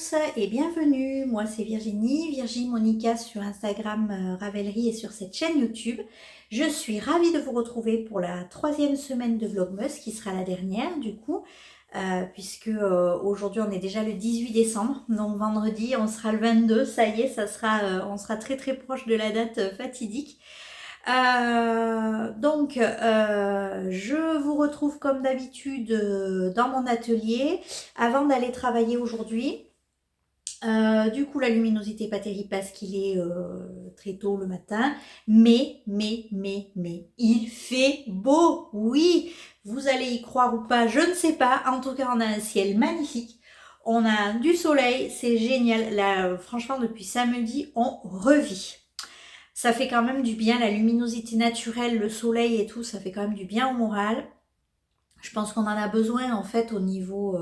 tous et bienvenue, moi c'est Virginie, Virginie Monica sur Instagram Ravelry et sur cette chaîne YouTube. Je suis ravie de vous retrouver pour la 3e semaine de Vlogmas qui sera la dernière du coup, puisque aujourd'hui on est déjà le 18 décembre, donc vendredi on sera le 22, ça y est, on sera très très proche de la date fatidique. Je vous retrouve comme d'habitude dans mon atelier avant d'aller travailler aujourd'hui. Du coup, la luminosité n'est pas terrible parce qu'il est très tôt le matin. Mais, il fait beau. Oui, vous allez y croire ou pas, je ne sais pas. En tout cas, on a un ciel magnifique. On a du soleil, c'est génial. Là, franchement, depuis samedi, on revit. Ça fait quand même du bien, la luminosité naturelle, le soleil et tout, ça fait quand même du bien au moral. Je pense qu'on en a besoin en fait au niveau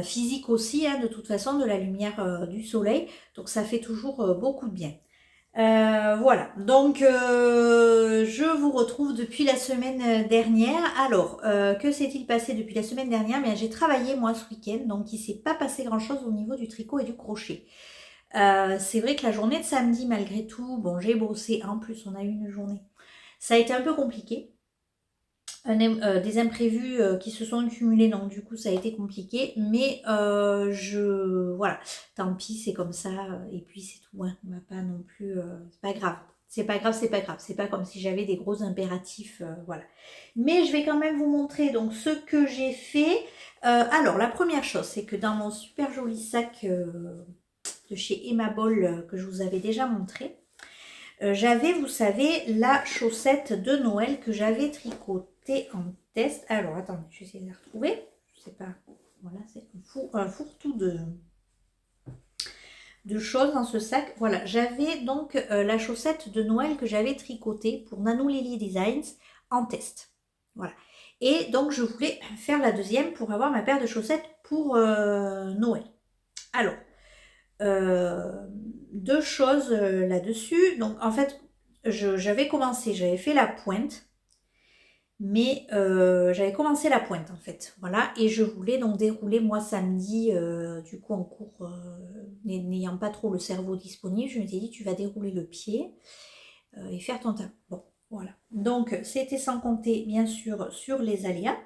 physique aussi, hein, de toute façon, de la lumière du soleil. Donc ça fait toujours beaucoup de bien. Voilà, donc je vous retrouve depuis la semaine dernière. Alors, que s'est-il passé depuis la semaine dernière? Bien, j'ai travaillé moi ce week-end, donc il ne s'est pas passé grand-chose au niveau du tricot et du crochet. C'est vrai que la journée de samedi, malgré tout, bon, j'ai bossé. En plus, on a eu une journée. Ça a été un peu compliqué. Des imprévus qui se sont accumulés, donc du coup, ça a été compliqué. Mais voilà, tant pis, c'est comme ça. Et puis, c'est tout. Hein. On va pas non plus. C'est pas grave. C'est pas grave, c'est pas grave. C'est pas comme si j'avais des gros impératifs. Voilà. Mais je vais quand même vous montrer donc ce que j'ai fait. Alors, la première chose, c'est que dans mon super joli sac de chez Emma Ball que je vous avais déjà montré. J'avais, vous savez, la chaussette de Noël que j'avais tricotée en test. Alors, attendez, je vais essayer de la retrouver. Je sais pas. Voilà, c'est un fourre-tout de choses dans ce sac. Voilà, j'avais donc la chaussette de Noël que j'avais tricotée pour Nano Lily Designs en test. Voilà. Et donc, je voulais faire la deuxième pour avoir ma paire de chaussettes pour Noël. Alors, deux choses là-dessus. Donc en fait, j'avais fait la pointe, mais j'avais commencé la pointe en fait. Voilà, et je voulais donc dérouler moi samedi, du coup en cours, n'ayant pas trop le cerveau disponible, je m'étais dit tu vas dérouler le pied et faire ton talon. Bon, voilà. Donc c'était sans compter bien sûr sur les aléas.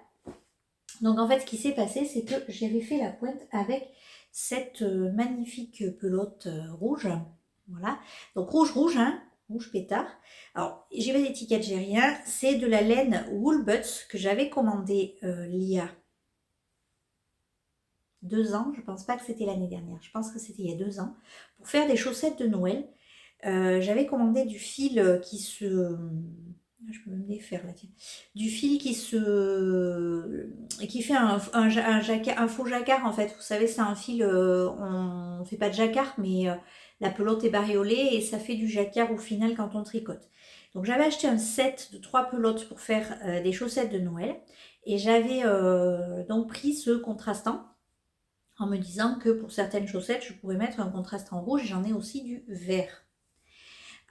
Donc en fait, ce qui s'est passé, c'est que j'avais fait la pointe avec cette magnifique pelote rouge. Voilà. Donc rouge, hein, rouge pétard. Alors, j'ai pas d'étiquette, j'ai rien. C'est de la laine Woolbuds que j'avais commandé il y a 2 ans. Je pense pas que c'était l'année dernière. Je pense que c'était il y a 2 ans. Pour faire des chaussettes de Noël. J'avais commandé du fil qui se... Je peux même les faire là, tiens. Du fil qui fait un faux jacquard en fait. Vous savez, c'est un fil, on ne fait pas de jacquard, mais la pelote est bariolée et ça fait du jacquard au final quand on tricote. Donc j'avais acheté un set de 3 pelotes pour faire des chaussettes de Noël. Et j'avais donc pris ce contrastant en me disant que pour certaines chaussettes, je pourrais mettre un contrastant rouge et j'en ai aussi du vert.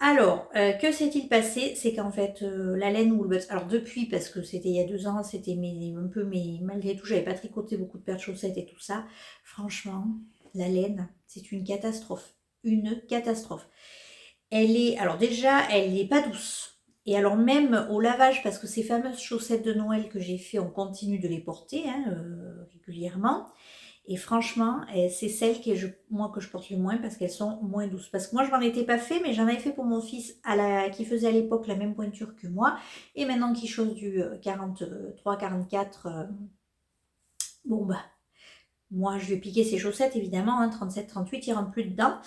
Alors, que s'est-il passé? C'est qu'en fait, la laine Woolbuds, alors depuis, parce que c'était il y a 2 ans, c'était un peu, mais malgré tout, j'avais pas tricoté beaucoup de paires de chaussettes et tout ça. Franchement, la laine, c'est une catastrophe. Une catastrophe. Alors déjà, elle n'est pas douce. Et alors même au lavage, parce que ces fameuses chaussettes de Noël que j'ai fait, on continue de les porter hein, régulièrement. Et franchement, c'est celles que je porte le moins parce qu'elles sont moins douces. Parce que moi, je m'en étais pas fait, mais j'en avais fait pour mon fils qui faisait à l'époque la même pointure que moi. Et maintenant qu'il chose du 43, 44, bon bah, moi, je vais piquer ses chaussettes, évidemment, hein, 37, 38, il rentre plus dedans.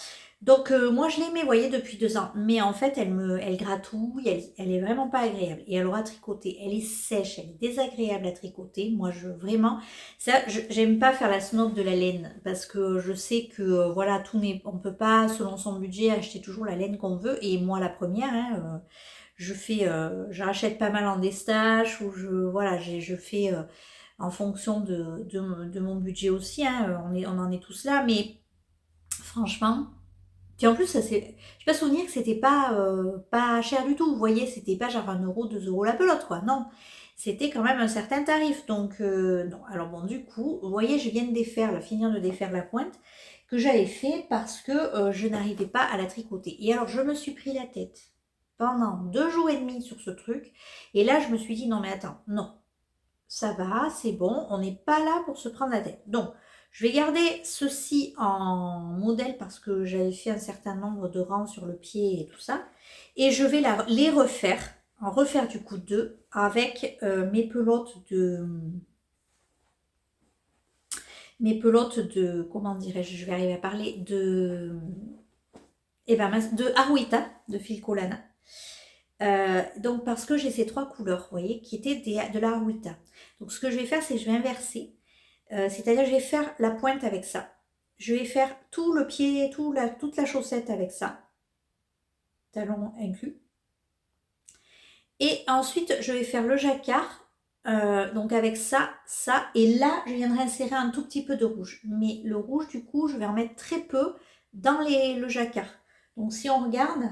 Donc, moi, je l'aimais, vous voyez, depuis 2 ans. Mais en fait, elle gratouille, elle est vraiment pas agréable. Et alors, à tricoter, elle est sèche, elle est désagréable à tricoter. Moi, vraiment, ça, j'aime pas faire la snob de la laine. Parce que je sais que, voilà, on peut pas, selon son budget, acheter toujours la laine qu'on veut. Et moi, la première, hein, je rachète pas mal en destache, ou je fais... en fonction de mon budget aussi, hein, on en est tous là, mais franchement, puis en plus, j'ai pas souvenir que c'était pas cher du tout, vous voyez, c'était pas genre 1 euro, 2 euros la pelote, quoi, non, c'était quand même un certain tarif, donc non, alors bon, du coup, vous voyez, je viens de finir de défaire la pointe, que j'avais fait parce que je n'arrivais pas à la tricoter. Et alors je me suis pris la tête pendant 2 jours et demi sur ce truc. Et là je me suis dit non mais attends, non, ça va, c'est bon, on n'est pas là pour se prendre la tête. Donc je vais garder ceci en modèle parce que j'avais fait un certain nombre de rangs sur le pied et tout ça. Et je vais les refaire, en refaire du coup 2 avec mes pelotes de, comment dirais-je, je vais arriver à parler de Haruita, de Filcolana. Donc parce que j'ai ces 3 couleurs, vous voyez, qui étaient de la Haruita. Donc ce que je vais faire, c'est que je vais inverser. C'est-à-dire je vais faire la pointe avec ça. Je vais faire tout le pied, toute la chaussette avec ça. Talon inclus. Et ensuite, je vais faire le jacquard. Donc avec ça, ça. Et là, je viendrai insérer un tout petit peu de rouge. Mais le rouge, du coup, je vais en mettre très peu dans le jacquard. Donc si on regarde...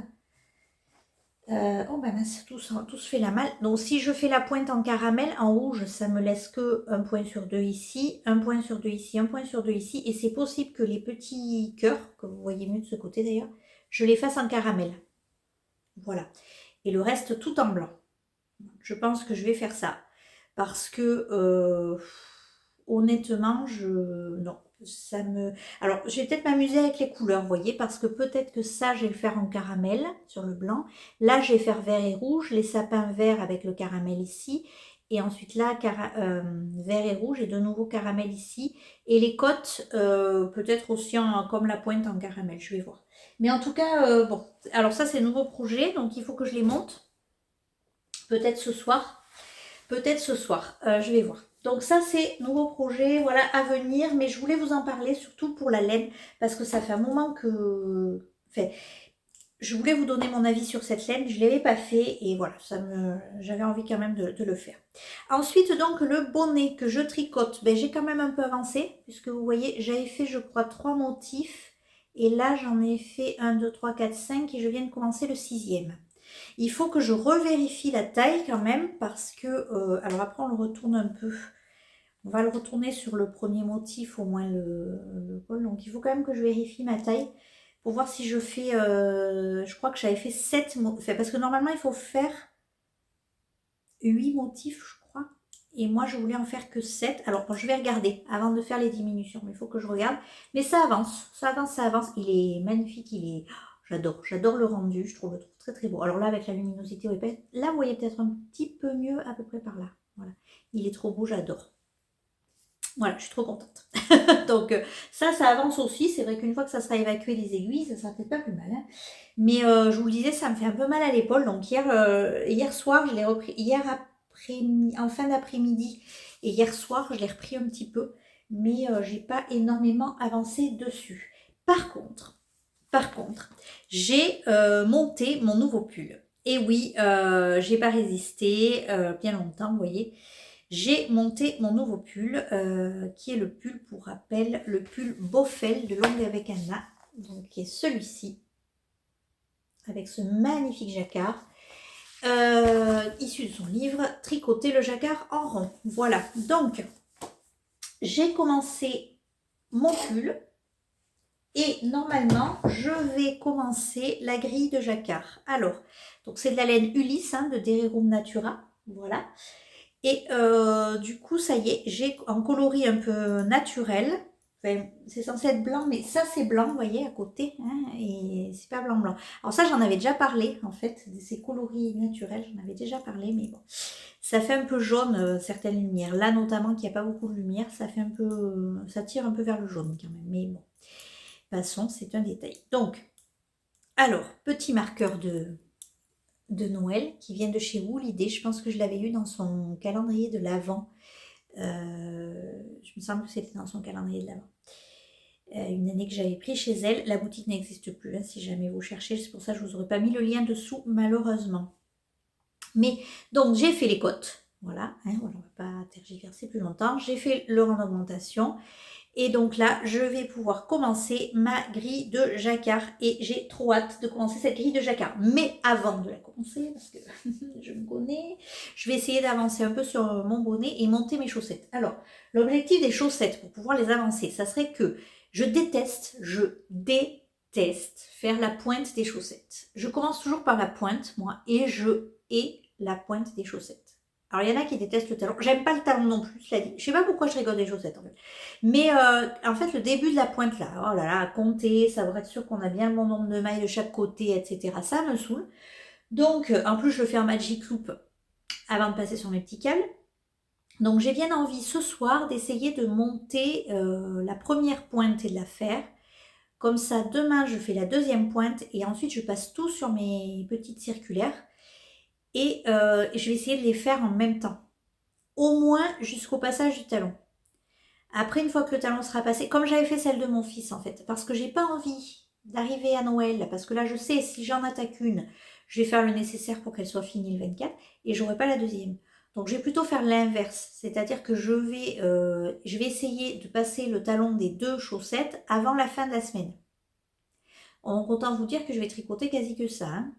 oh ben mince, tout se fait la malle. Donc si je fais la pointe en caramel, en rouge, ça me laisse que 1 point sur 2 ici, 1 point sur 2 ici, 1 point sur 2 ici. Et c'est possible que les petits cœurs, que vous voyez mieux de ce côté d'ailleurs, je les fasse en caramel. Voilà. Et le reste tout en blanc. Je pense que je vais faire ça. Parce que honnêtement, non. Ça me... Alors, je vais peut-être m'amuser avec les couleurs, vous voyez, parce que peut-être que ça, je vais le faire en caramel sur le blanc. Là, je vais faire vert et rouge, les sapins verts avec le caramel ici. Et ensuite là, vert et rouge et de nouveau caramel ici. Et les côtes, peut-être aussi comme la pointe en caramel, je vais voir. Mais en tout cas, bon. Alors ça, c'est un nouveau projet, donc il faut que je les monte. Peut-être ce soir. Peut-être ce soir, je vais voir. Donc ça, c'est nouveau projet, voilà, à venir. Mais je voulais vous en parler, surtout pour la laine, parce que ça fait un moment que... Enfin, je voulais vous donner mon avis sur cette laine, je ne l'avais pas fait, et voilà, j'avais envie quand même de le faire. Ensuite, donc, le bonnet que je tricote, ben, j'ai quand même un peu avancé, puisque vous voyez, j'avais fait, je crois, 3 motifs, et là, j'en ai fait 1, 2, 3, 4, 5, et je viens de commencer le 6e. Il faut que je revérifie la taille quand même parce que, alors après on le retourne un peu, on va le retourner sur le premier motif au moins le col, donc il faut quand même que je vérifie ma taille pour voir si je fais, je crois que j'avais fait 7 motifs, parce que normalement il faut faire 8 motifs je crois, et moi je voulais en faire que 7, alors bon, je vais regarder avant de faire les diminutions, mais il faut que je regarde, mais ça avance, ça avance, ça avance, il est magnifique, il est... J'adore le rendu, je trouve le truc très très beau. Alors là, avec la luminosité, là, vous voyez peut-être un petit peu mieux à peu près par là. Voilà, il est trop beau, j'adore. Voilà, je suis trop contente. Donc ça avance aussi. C'est vrai qu'une fois que ça sera évacué les aiguilles, ça sera peut-être pas plus mal. Hein. Mais je vous le disais, ça me fait un peu mal à l'épaule. Donc hier soir, je l'ai repris. Hier après, en fin d'après-midi et hier soir, je l'ai repris un petit peu. Mais j'ai pas énormément avancé dessus. Par contre, j'ai monté mon nouveau pull. Et oui, j'ai pas résisté bien longtemps, vous voyez. J'ai monté mon nouveau pull, qui est le pull, pour rappel, le pull Bofel de Longue avec Anna, donc qui est celui-ci, avec ce magnifique jacquard, issu de son livre Tricoter le jacquard en rond. Voilà, donc j'ai commencé mon pull. Et normalement, je vais commencer la grille de jacquard. Alors, donc c'est de la laine Ulysse hein, de Derirum Natura. Voilà. Et du coup, ça y est, j'ai un coloris un peu naturel. Enfin, c'est censé être blanc, mais ça c'est blanc, vous voyez, à côté. Hein, et c'est pas blanc. Alors ça, j'en avais déjà parlé, en fait, de ces coloris naturels. J'en avais déjà parlé, mais bon. Ça fait un peu jaune, certaines lumières. Là, notamment, qu'il n'y a pas beaucoup de lumière, ça fait un peu... ça tire un peu vers le jaune, quand même. Mais bon. Passons, c'est un détail. Donc, alors, petit marqueur de Noël qui vient de chez Woolidé. Je pense que je l'avais eu dans son calendrier de l'Avent. Je me semble que c'était dans son calendrier de l'Avent. Une année que j'avais pris chez elle. La boutique n'existe plus, hein, si jamais vous cherchez. C'est pour ça que je ne vous aurais pas mis le lien dessous, malheureusement. Mais, donc, j'ai fait les côtes. Voilà, hein, voilà, on ne va pas tergiverser plus longtemps. J'ai fait le rang d'augmentation. Et donc là, je vais pouvoir commencer ma grille de jacquard. Et j'ai trop hâte de commencer cette grille de jacquard. Mais avant de la commencer, parce que je me connais, je vais essayer d'avancer un peu sur mon bonnet et monter mes chaussettes. Alors, l'objectif des chaussettes, pour pouvoir les avancer, ça serait que je déteste faire la pointe des chaussettes. Je commence toujours par la pointe, moi, et je hais la pointe des chaussettes. Alors, il y en a qui détestent le talon. J'aime pas le talon non plus, cela dit. Je sais pas pourquoi je rigole des chaussettes, en fait. Mais en fait, le début de la pointe, là, oh là là, à compter, savoir être sûr qu'on a bien le bon nombre de mailles de chaque côté, etc. Ça me saoule. Donc, en plus, je le fais en Magic Loop avant de passer sur mes petits cales. Donc, j'ai bien envie ce soir d'essayer de monter la première pointe et de la faire. Comme ça, demain, je fais la deuxième pointe et ensuite, je passe tout sur mes petites circulaires. Et je vais essayer de les faire en même temps. Au moins jusqu'au passage du talon. Après, une fois que le talon sera passé, comme j'avais fait celle de mon fils en fait, parce que j'ai pas envie d'arriver à Noël, parce que là je sais, si j'en attaque une, je vais faire le nécessaire pour qu'elle soit finie le 24, et j'aurai pas la deuxième. Donc je vais plutôt faire l'inverse, c'est-à-dire que je vais essayer de passer le talon des 2 chaussettes avant la fin de la semaine. Autant vous dire que je vais tricoter quasi que ça, hein.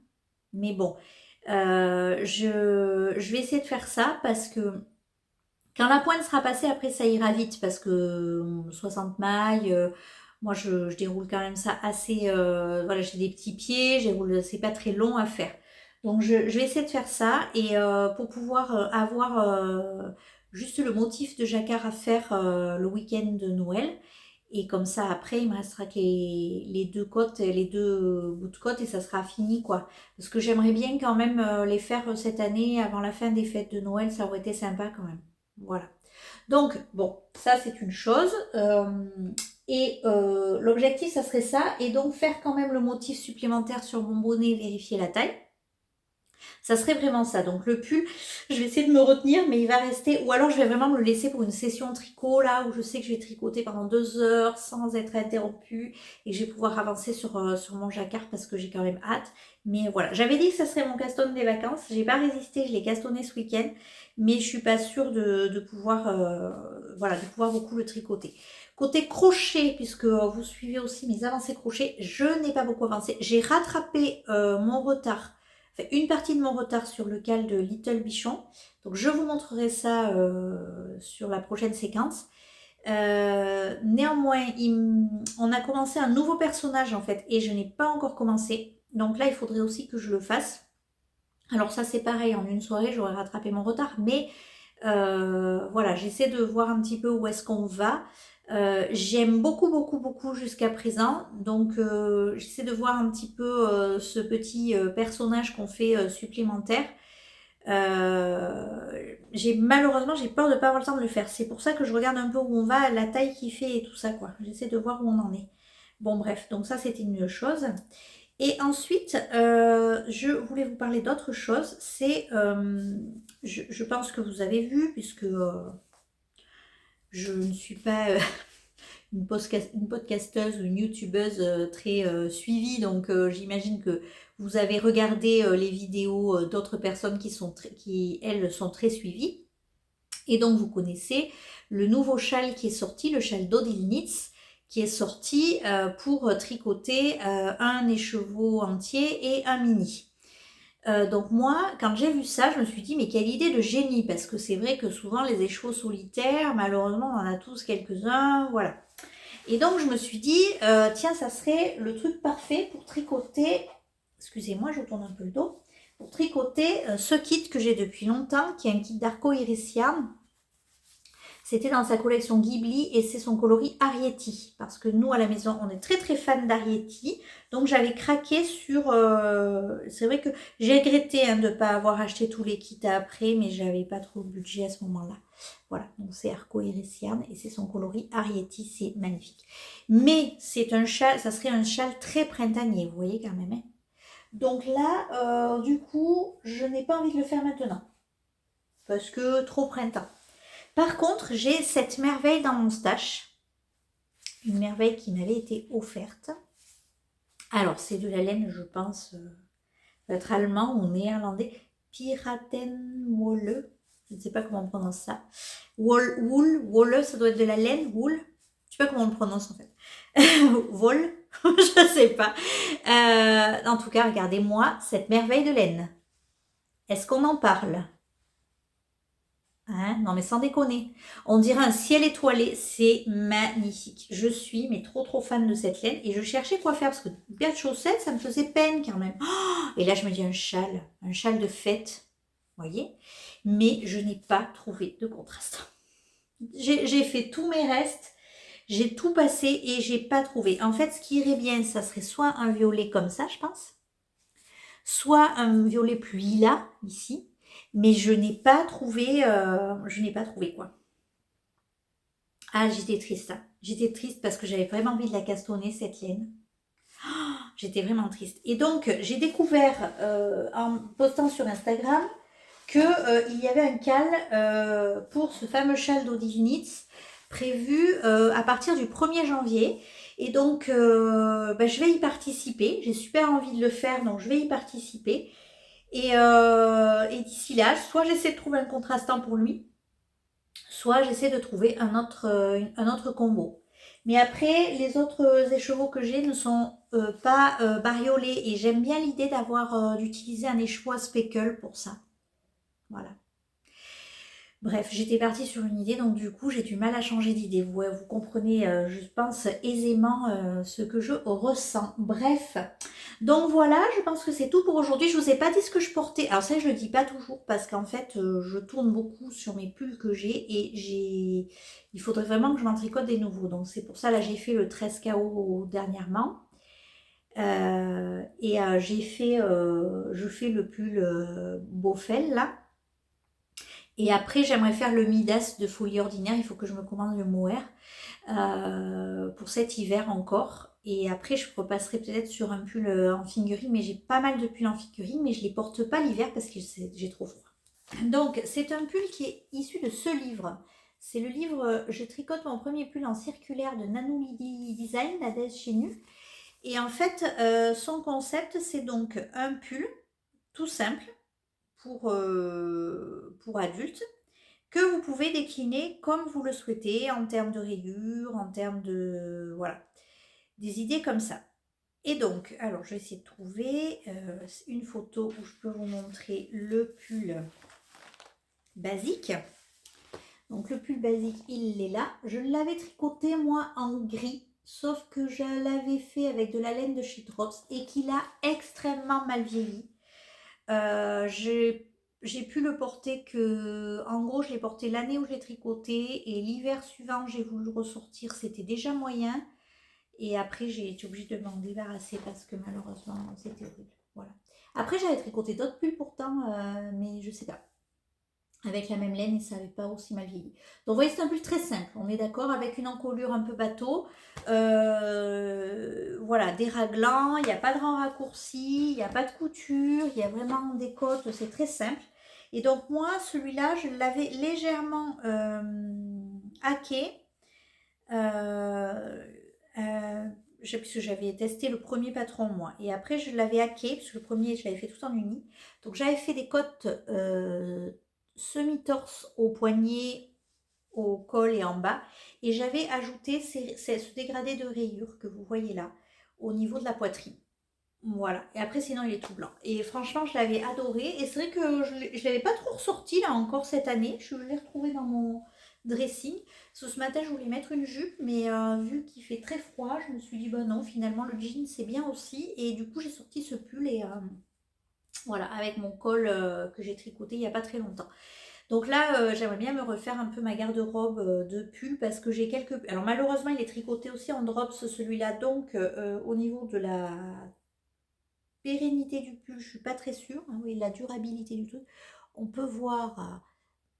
Mais bon, je vais essayer de faire ça parce que quand la pointe sera passée, après ça ira vite parce que 60 mailles, moi je déroule quand même ça assez. Voilà, j'ai des petits pieds, c'est pas très long à faire. Donc je vais essayer de faire ça et pour pouvoir avoir juste le motif de jacquard à faire le week-end de Noël. Et comme ça, après, il me restera que les 2 côtes, les 2 bouts de côte et ça sera fini, quoi. Parce que j'aimerais bien quand même les faire cette année avant la fin des fêtes de Noël. Ça aurait été sympa quand même. Voilà. Donc, bon, ça c'est une chose. Et l'objectif, ça serait ça. Et donc, faire quand même le motif supplémentaire sur mon bonnet, vérifier la taille. Ça serait vraiment ça. Donc le pull, je vais essayer de me retenir, mais il va rester. Ou alors je vais vraiment me le laisser pour une session tricot, là, où je sais que je vais tricoter pendant 2 heures sans être interrompue. Et je vais pouvoir avancer sur mon jacquard parce que j'ai quand même hâte. Mais voilà, j'avais dit que ça serait mon caston des vacances. J'ai pas résisté, je l'ai castonné ce week-end. Mais je suis pas sûre de pouvoir, voilà, de pouvoir beaucoup le tricoter. Côté crochet, puisque vous suivez aussi mes avancées crochet, je n'ai pas beaucoup avancé. J'ai rattrapé mon retard, une partie de mon retard sur le cal de Little Bichon. Donc je vous montrerai ça sur la prochaine séquence. Néanmoins, on a commencé un nouveau personnage en fait et je n'ai pas encore commencé. Donc là, il faudrait aussi que je le fasse. Alors ça c'est pareil, en une soirée j'aurais rattrapé mon retard, mais voilà, j'essaie de voir un petit peu où est-ce qu'on va. J'aime beaucoup jusqu'à présent, donc j'essaie de voir un petit peu ce petit personnage qu'on fait supplémentaire. Malheureusement j'ai peur de ne pas avoir le temps de le faire, c'est pour ça que je regarde un peu où on va, la taille qu'il fait et tout ça quoi. J'essaie de voir où on en est. Bon bref, donc ça c'était une chose. Et ensuite, je voulais vous parler d'autre chose, c'est, je pense que vous avez vu, puisque je ne suis pas une podcasteuse ou une youtubeuse très suivie, donc j'imagine que vous avez regardé les vidéos d'autres personnes qui, elles, sont très suivies. Et donc, vous connaissez le nouveau châle qui est sorti, le châle d'Odile Knits, qui est sorti pour tricoter un écheveau entier et un mini. Donc moi, quand j'ai vu ça, je me suis dit, mais quelle idée de génie, parce que c'est vrai que souvent les échevaux solitaires, malheureusement, on en a tous quelques-uns, voilà. Et donc je me suis dit, tiens, ça serait le truc parfait pour tricoter, excusez-moi, je vous tourne un peu le dos, pour tricoter ce kit que j'ai depuis longtemps, qui est un kit d'Arco Iris Yarn. C'était dans sa collection Ghibli et c'est son coloris Arietti. Parce que nous, à la maison, on est très fans d'Arietti. Donc, j'avais craqué sur... c'est vrai que j'ai regretté de ne pas avoir acheté tous les kits après, mais j'avais pas trop de budget à ce moment-là. Voilà, donc c'est Arco Iris Yarn et c'est son coloris Arietti. C'est magnifique. Mais c'est un châle, ça serait un châle très printanier, vous voyez quand même. Hein. Donc là, du coup, je n'ai pas envie de le faire maintenant. Parce que trop printemps. Par contre, j'ai cette merveille dans mon stash. Une merveille qui m'avait été offerte. Alors, c'est de la laine, je pense, être allemand ou néerlandais. Piratenwolle. Je ne sais pas comment on prononce ça. Wolle, ça doit être de la laine, wool. Je ne sais pas comment on le prononce en fait. Wolle, je ne sais pas. En tout cas, regardez-moi cette merveille de laine. Est-ce qu'on en parle ? Hein, non mais sans déconner. On dirait un ciel étoilé, c'est magnifique. Je suis mais trop fan de cette laine et je cherchais quoi faire parce que une paire de chaussettes, ça me faisait peine quand même. Oh, et là je me dis un châle de fête, vous voyez. Mais je n'ai pas trouvé de contraste. J'ai fait tous mes restes, j'ai tout passé et j'ai pas trouvé. En fait, ce qui irait bien, ça serait soit un violet comme ça, je pense, soit un violet plus lilas ici, mais je n'ai pas trouvé quoi. Ah, j'étais triste, hein. J'étais triste parce que j'avais vraiment envie de la castonner, cette laine. J'étais vraiment triste. Et donc, j'ai découvert en postant sur Instagram que il y avait un cal pour ce fameux châle d'Odile Knits prévu à partir du 1er janvier. Et donc, je vais y participer. J'ai super envie de le faire, donc je vais y participer. Et d'ici là, soit j'essaie de trouver un contrastant pour lui, soit j'essaie de trouver un autre combo. Mais après, les autres écheveaux que j'ai ne sont pas bariolés et j'aime bien l'idée d'utiliser un écheveau speckle pour ça. Voilà. Bref, j'étais partie sur une idée, donc du coup j'ai du mal à changer d'idée. Vous comprenez, je pense aisément ce que je ressens. Bref, donc voilà, je pense que c'est tout pour aujourd'hui. Je vous ai pas dit ce que je portais. Alors ça, je le dis pas toujours parce qu'en fait, je tourne beaucoup sur mes pulls que il faudrait vraiment que je m'en tricote des nouveaux. Donc c'est pour ça, là, j'ai fait le 13 KO dernièrement. Je fais le pull Beaufel, là. Et après, j'aimerais faire le Midas de Folie Ordinaire. Il faut que je me commande le mohair pour cet hiver encore. Et après, je repasserai peut-être sur un pull en fingering. Mais j'ai pas mal de pulls en fingering, mais je les porte pas l'hiver parce que j'ai trop froid. Donc, c'est un pull qui est issu de ce livre. C'est le livre Je tricote mon premier pull en circulaire de Nanou Lily Design, Nadège chez Nu. Et en fait, son concept, c'est donc un pull tout simple pour adultes que vous pouvez décliner comme vous le souhaitez en termes de rayures, en termes de... Voilà, des idées comme ça. Et donc, alors je vais essayer de trouver une photo où je peux vous montrer le pull basique. Donc le pull basique, il est là. Je l'avais tricoté moi en gris, sauf que je l'avais fait avec de la laine de chez Drops et qu'il a extrêmement mal vieilli. J'ai pu le porter en gros, je l'ai porté l'année où je l'ai tricoté et l'hiver suivant, j'ai voulu le ressortir, c'était déjà moyen. Et après, j'ai été obligée de m'en débarrasser parce que malheureusement, c'était horrible. Voilà. Après, j'avais tricoté d'autres pulls pourtant, mais je sais pas. Avec la même laine et ça n'avait pas aussi mal vieilli. Donc vous voyez, c'est un pull très simple, on est d'accord, avec une encolure un peu bateau. Voilà, des raglans, il n'y a pas de rang raccourci, il n'y a pas de couture, il y a vraiment des côtes, c'est très simple. Et donc moi, celui-là, je l'avais légèrement hacké. Puisque j'avais testé le premier patron moi. Et après, je l'avais hacké, puisque le premier, je l'avais fait tout en uni. Donc j'avais fait des côtes semi-torse au poignet, au col et en bas. Et j'avais ajouté ce dégradé de rayures que vous voyez là, au niveau de la poitrine. Voilà. Et après, sinon, il est tout blanc. Et franchement, je l'avais adoré. Et c'est vrai que je ne l'avais pas trop ressorti là encore cette année. Je l'ai retrouvé dans mon dressing. Ce matin, je voulais mettre une jupe, mais vu qu'il fait très froid, je me suis dit, bah non, finalement, le jean, c'est bien aussi. Et du coup, j'ai sorti ce pull et voilà, avec mon col que j'ai tricoté il n'y a pas très longtemps. Donc là, j'aimerais bien me refaire un peu ma garde-robe de pull parce que j'ai quelques... Alors malheureusement, il est tricoté aussi en drops celui-là. Donc au niveau de la pérennité du pull, je suis pas très sûre. Hein, oui, la durabilité du truc. On peut voir...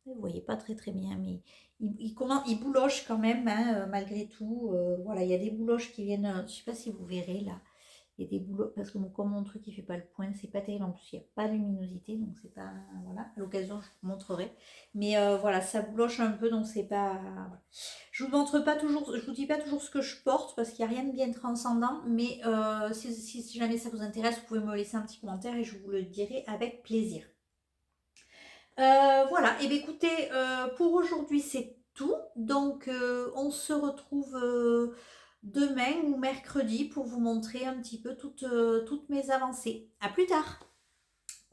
vous voyez pas très bien, mais il bouloche quand même, hein, malgré tout. Voilà, il y a des bouloches qui viennent... je sais pas si vous verrez là. Il y a des boulots, parce que comme mon truc il fait pas le point, c'est pas terrible en plus, il n'y a pas de luminosité, donc c'est pas, voilà, à l'occasion je vous montrerai. Mais voilà, ça bouloche un peu, donc c'est pas, voilà. Je vous montre pas toujours, je vous dis pas toujours ce que je porte, parce qu'il n'y a rien de bien transcendant, mais si jamais ça vous intéresse, vous pouvez me laisser un petit commentaire et je vous le dirai avec plaisir. Voilà, et bien écoutez, pour aujourd'hui c'est tout, donc on se retrouve demain ou mercredi pour vous montrer un petit peu toutes mes avancées. À plus tard!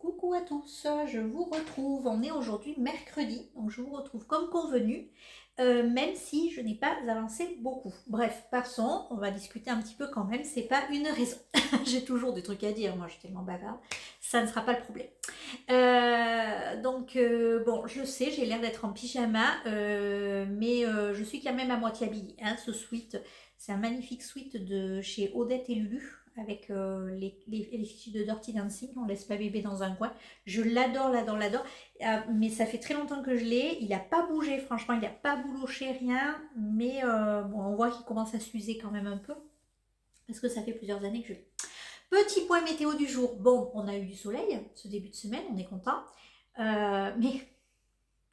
Coucou à tous, je vous retrouve, on est aujourd'hui mercredi, donc je vous retrouve comme convenu, même si je n'ai pas avancé beaucoup. Bref, passons, on va discuter un petit peu quand même, c'est pas une raison. J'ai toujours des trucs à dire, moi je suis tellement bavarde, ça ne sera pas le problème. Bon, je sais, j'ai l'air d'être en pyjama, mais je suis quand même à moitié habillée. Hein, ce sweat, c'est un magnifique sweat de chez Odette et Lulu, avec les fiches de Dirty Dancing, on laisse pas bébé dans un coin. Je l'adore, l'adore, l'adore. Mais ça fait très longtemps que je l'ai. Il n'a pas bougé, franchement, il n'a pas bouloché, rien. Mais bon, on voit qu'il commence à s'user quand même un peu. Parce que ça fait plusieurs années que je l'ai. Petit point météo du jour. Bon, on a eu du soleil ce début de semaine, on est content. Mais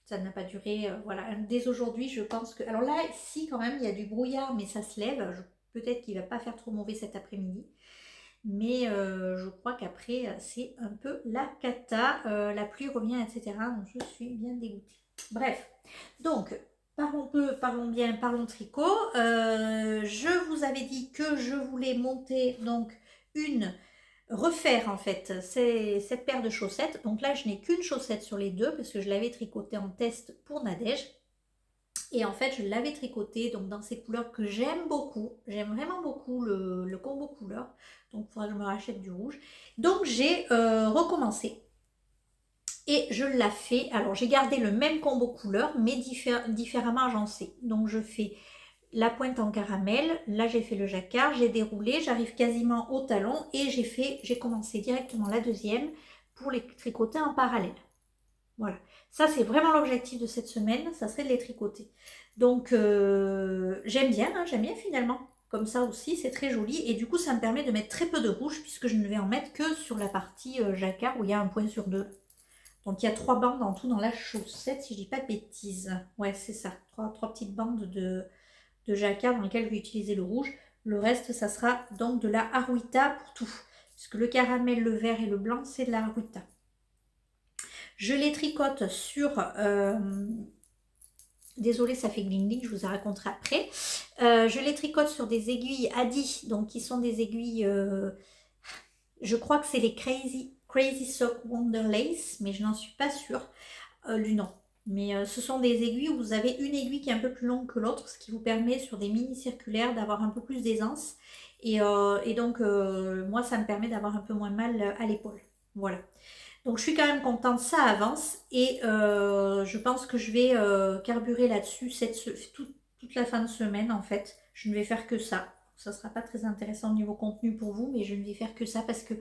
ça n'a pas duré. Voilà, dès aujourd'hui, je pense que... Alors là, si quand même, il y a du brouillard, mais ça se lève. Peut-être qu'il ne va pas faire trop mauvais cet après-midi. Mais je crois qu'après, c'est un peu la cata. La pluie revient, etc. Donc, je suis bien dégoûtée. Bref, donc, parlons peu, parlons bien, parlons tricot. Je vous avais dit que je voulais monter, donc, refaire en fait cette paire de chaussettes. Donc là, je n'ai qu'une chaussette sur les deux parce que je l'avais tricotée en test pour Nadège. Et en fait, je l'avais tricoté donc dans ces couleurs que j'aime beaucoup. J'aime vraiment beaucoup le combo couleur. Donc, il faudra que je me rachète du rouge. Donc, j'ai recommencé. Et je l'ai fait. Alors, j'ai gardé le même combo couleur, mais différemment agencé. Donc, je fais la pointe en caramel. Là, j'ai fait le jacquard. J'ai déroulé. J'arrive quasiment au talon. Et j'ai commencé directement la deuxième pour les tricoter en parallèle. Voilà, ça c'est vraiment l'objectif de cette semaine, ça serait de les tricoter. Donc j'aime bien finalement, comme ça aussi c'est très joli et du coup ça me permet de mettre très peu de rouge puisque je ne vais en mettre que sur la partie jacquard où il y a un point sur deux. Donc il y a 3 bandes en tout dans la chaussette si je dis pas de bêtises. Ouais c'est ça, trois petites bandes de jacquard dans lesquelles je vais utiliser le rouge. Le reste ça sera donc de la haruita pour tout. Puisque le caramel, le vert et le blanc c'est de la haruita. Je les tricote sur... désolée, ça fait gling gling, je vous en raconterai après. Je les tricote sur des aiguilles Adi, donc qui sont des aiguilles... je crois que c'est les Crazy Sock Wonder Lace, mais je n'en suis pas sûre du nom. Mais ce sont des aiguilles où vous avez une aiguille qui est un peu plus longue que l'autre, ce qui vous permet sur des mini circulaires d'avoir un peu plus d'aisance. Et donc, moi, ça me permet d'avoir un peu moins mal à l'épaule. Voilà. Donc je suis quand même contente, ça avance et je pense que je vais carburer là-dessus toute la fin de semaine en fait. Je ne vais faire que ça. Ça ne sera pas très intéressant au niveau contenu pour vous, mais je ne vais faire que ça parce que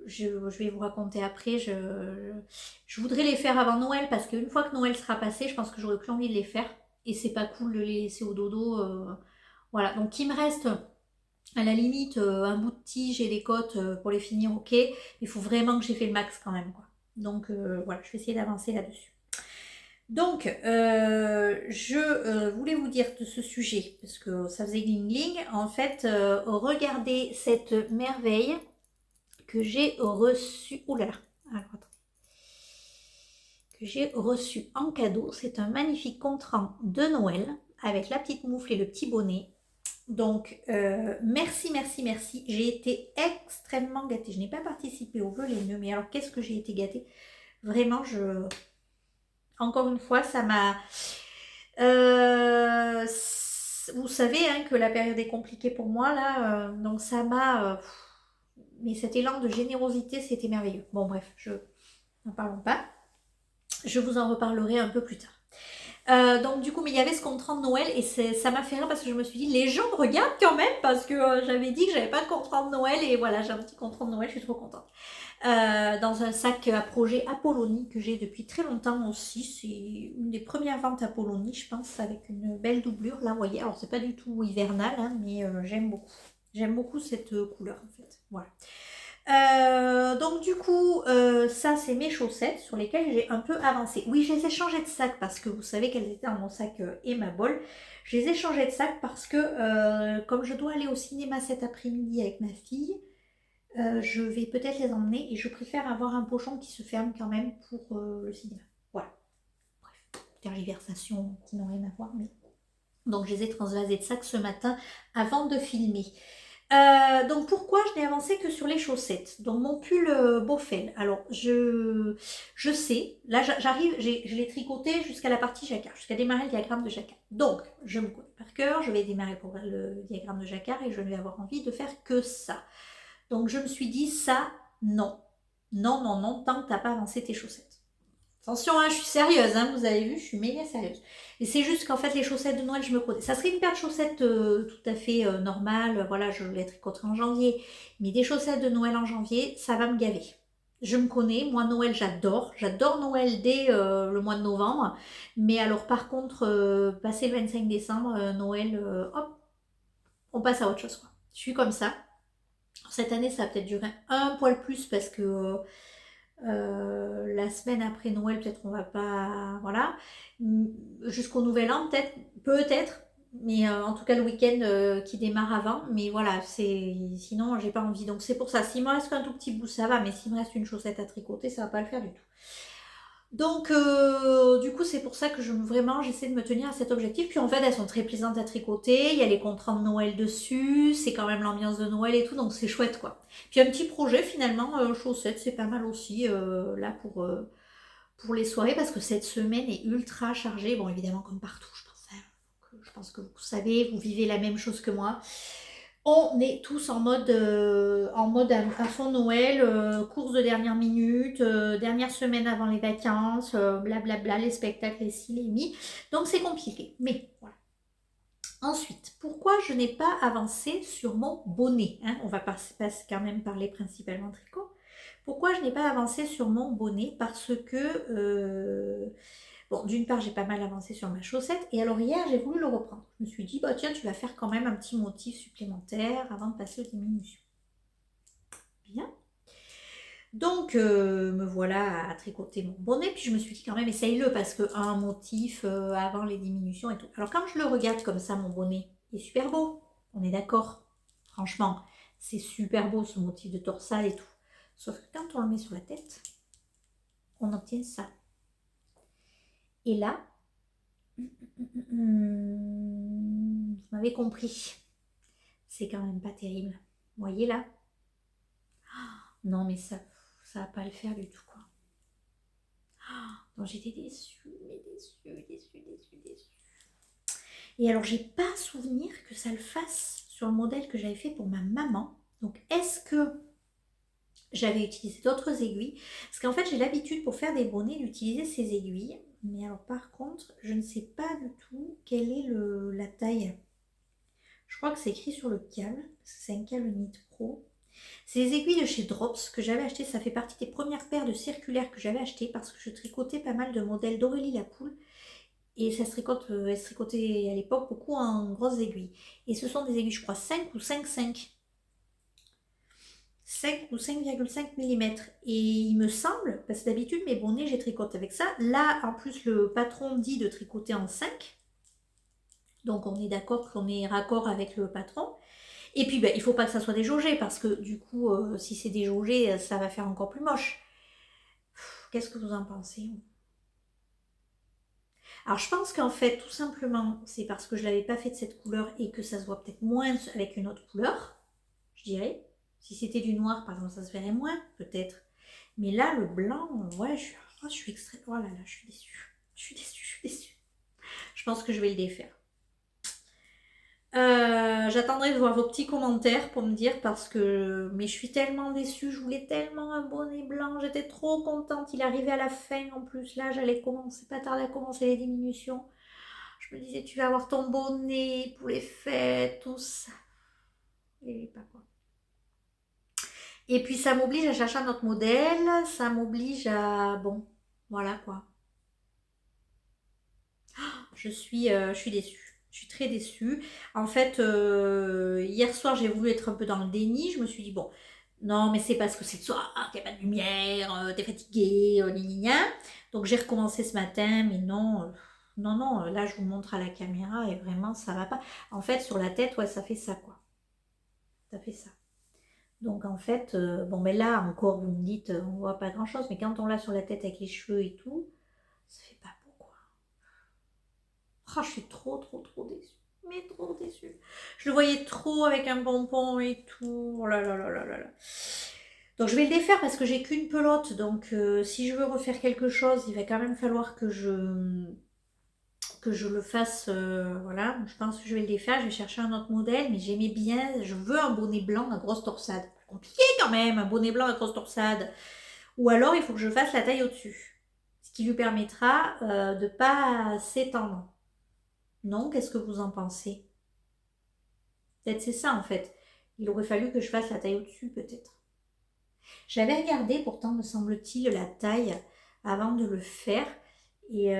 je vais vous raconter après. Je voudrais les faire avant Noël parce qu'une fois que Noël sera passé, je pense que j'aurai plus envie de les faire et c'est pas cool de les laisser au dodo. Voilà, donc il me reste... À la limite, un bout de tige et des côtes pour les finir, ok. Il faut vraiment que j'ai fait le max quand même, quoi. Donc voilà, je vais essayer d'avancer là-dessus. Donc, je voulais vous dire de ce sujet, parce que ça faisait gling-gling. En fait, regardez cette merveille que j'ai reçue. Oh là là, alors attendez. Que j'ai reçu en cadeau. C'est un magnifique contrant de Noël avec la petite moufle et le petit bonnet. Donc, merci, merci, merci. J'ai été extrêmement gâtée. Je n'ai pas participé au vœu les mieux, mais alors qu'est-ce que j'ai été gâtée. Vraiment, encore une fois, ça m'a... vous savez hein, que la période est compliquée pour moi, là. Donc, ça m'a... mais cet élan de générosité, c'était merveilleux. Bon, bref, n'en parlons pas. Je vous en reparlerai un peu plus tard. Donc du coup, mais il y avait ce contrat de Noël et ça m'a fait rire parce que je me suis dit, les gens me regardent quand même parce que j'avais dit que j'avais pas de contrat de Noël et voilà, j'ai un petit contrat de Noël, je suis trop contente. Dans un sac à projet Apollonie que j'ai depuis très longtemps aussi, c'est une des premières ventes Apollonie, je pense, avec une belle doublure. Là, vous voyez, alors c'est pas du tout hivernal, hein, mais j'aime beaucoup. J'aime beaucoup cette couleur en fait, voilà. Donc du coup, ça c'est mes chaussettes sur lesquelles j'ai un peu avancé. Oui, je les ai changées de sac parce que vous savez qu'elles étaient dans mon sac et ma bol. Je les ai changées de sac parce que comme je dois aller au cinéma cet après-midi avec ma fille, je vais peut-être les emmener et je préfère avoir un pochon qui se ferme quand même pour le cinéma. Voilà. Bref, tergiversation qui n'ont rien à voir, mais... Donc je les ai transvasées de sac ce matin avant de filmer. Donc pourquoi je n'ai avancé que sur les chaussettes? Donc mon pull Beaufel. Alors je sais, là j'arrive, je l'ai tricoté jusqu'à la partie jacquard, jusqu'à démarrer le diagramme de jacquard. Donc je me connais par cœur, je vais démarrer pour le diagramme de jacquard et je vais avoir envie de faire que ça. Donc je me suis dit ça, non. Non, non, non, tant que t'as pas avancé tes chaussettes. Attention, hein, je suis sérieuse, hein, vous avez vu, je suis méga sérieuse. Et c'est juste qu'en fait, les chaussettes de Noël, je me connais. Ça serait une paire de chaussettes tout à fait normale, voilà, je les tricoterai en janvier. Mais des chaussettes de Noël en janvier, ça va me gaver. Je me connais, moi Noël j'adore. J'adore Noël dès le mois de novembre. Mais alors par contre, passé le 25 décembre, Noël, hop, on passe à autre chose, quoi. Je suis comme ça. Cette année, ça va peut-être durer un poil plus parce que la semaine après Noël, peut-être qu'on va pas. Voilà. Jusqu'au Nouvel An, peut-être. Peut-être. Mais en tout cas, le week-end qui démarre avant. Mais voilà, c'est. Sinon, j'ai pas envie. Donc, c'est pour ça. S'il me reste qu'un tout petit bout, ça va. Mais s'il me reste une chaussette à tricoter, ça va pas le faire du tout. Donc, du coup, c'est pour ça que vraiment, j'essaie de me tenir à cet objectif. Puis en fait, elles sont très plaisantes à tricoter. Il y a les contrats de Noël dessus. C'est quand même l'ambiance de Noël et tout. Donc, c'est chouette, quoi. Puis un petit projet, finalement, chaussettes, c'est pas mal aussi, là, pour les soirées. Parce que cette semaine est ultra chargée. Bon, évidemment, comme partout, je pense. Hein. Je pense que vous savez, vous vivez la même chose que moi. On est tous en mode à fond Noël, course de dernière minute, dernière semaine avant les vacances, blablabla, les spectacles, les ci, les mi. Donc c'est compliqué. Mais voilà. Ensuite, pourquoi je n'ai pas avancé sur mon bonnet, hein? On va quand même parler principalement tricot. Pourquoi je n'ai pas avancé sur mon bonnet? Parce que bon, d'une part, j'ai pas mal avancé sur ma chaussette. Et alors hier, j'ai voulu le reprendre. Je me suis dit, bah tiens, tu vas faire quand même un petit motif supplémentaire avant de passer aux diminutions. Bien. Donc, me voilà à tricoter mon bonnet. Puis je me suis dit quand même, essaye-le parce qu'un motif avant les diminutions et tout. Alors quand je le regarde comme ça, mon bonnet, il est super beau. On est d'accord. Franchement, c'est super beau ce motif de torsade et tout. Sauf que quand on le met sur la tête, on obtient ça. Et là, vous m'avez compris. C'est quand même pas terrible. Vous voyez là? Non, mais ça va pas le faire du tout, quoi. Donc j'étais déçue, mais déçue. Et alors, j'ai pas souvenir que ça le fasse sur le modèle que j'avais fait pour ma maman. Donc, est-ce que j'avais utilisé d'autres aiguilles? Parce qu'en fait, j'ai l'habitude pour faire des bonnets d'utiliser ces aiguilles. Mais alors, par contre, je ne sais pas du tout quelle est la taille. Je crois que c'est écrit sur le câble, parce que c'est un câble Knit Pro. C'est les aiguilles de chez Drops que j'avais acheté. Ça fait partie des premières paires de circulaires que j'avais acheté parce que je tricotais pas mal de modèles d'Aurélie Lapoule. Et ça se tricote, elle se tricotait à l'époque beaucoup en grosses aiguilles. Et ce sont des aiguilles, je crois, 5 ou 5,5. 5 ou 5,5 mm. Et il me semble, parce que d'habitude mes bonnets, j'ai tricoté avec ça. Là, en plus, le patron dit de tricoter en 5. Donc on est d'accord qu'on est raccord avec le patron. Et puis ben, il ne faut pas que ça soit déjaugé parce que du coup, si c'est déjaugé, ça va faire encore plus moche. Qu'est-ce que vous en pensez? Alors je pense qu'en fait, tout simplement, c'est parce que je ne l'avais pas fait de cette couleur et que ça se voit peut-être moins avec une autre couleur, je dirais. Si c'était du noir, par exemple, ça se verrait moins, peut-être. Mais là, le blanc, ouais, je suis extrêmement... Oh là là, je suis déçue. Je suis déçue. Je pense que je vais le défaire. J'attendrai de voir vos petits commentaires pour me dire parce que... Mais je suis tellement déçue, je voulais tellement un bonnet blanc, j'étais trop contente, il arrivait à la fin en plus, là j'allais commencer, pas tarder à commencer les diminutions. Je me disais tu vas avoir ton bonnet pour les fêtes, tout ça. Et pas quoi. Et puis ça m'oblige à chercher un autre modèle, ça m'oblige à... Bon, voilà quoi. Je suis déçue. Je suis très déçue. En fait, hier soir, j'ai voulu être un peu dans le déni. Je me suis dit, bon, non, mais c'est parce que c'est le soir, qu'il n'y a pas de lumière, t'es fatiguée, gna. Donc j'ai recommencé ce matin, mais non, non, là je vous montre à la caméra et vraiment ça va pas. En fait, sur la tête, ouais, ça fait ça, quoi. Ça fait ça. Donc en fait, bon, mais là encore, vous me dites, on voit pas grand-chose, mais quand on l'a sur la tête avec les cheveux et tout, ça fait pas beau, quoi. Oh, je suis trop déçue. mais trop déçue. Je le voyais trop avec un pompon et tout. Oh là là là là là là. Donc je vais le défaire parce que j'ai qu'une pelote. Donc si je veux refaire quelque chose, il va quand même falloir que je le fasse. Voilà, je pense que je vais le défaire. Je vais chercher un autre modèle, mais j'aimais bien. Je veux un bonnet blanc à grosse torsade. Compliqué quand même, un bonnet blanc à grosse torsade. Ou alors il faut que je fasse la taille au-dessus. Ce qui lui permettra de ne pas s'étendre. Non, qu'est-ce que vous en pensez? Peut-être c'est ça en fait. Il aurait fallu que je fasse la taille au-dessus peut-être. J'avais regardé pourtant, me semble-t-il, la taille avant de le faire. Et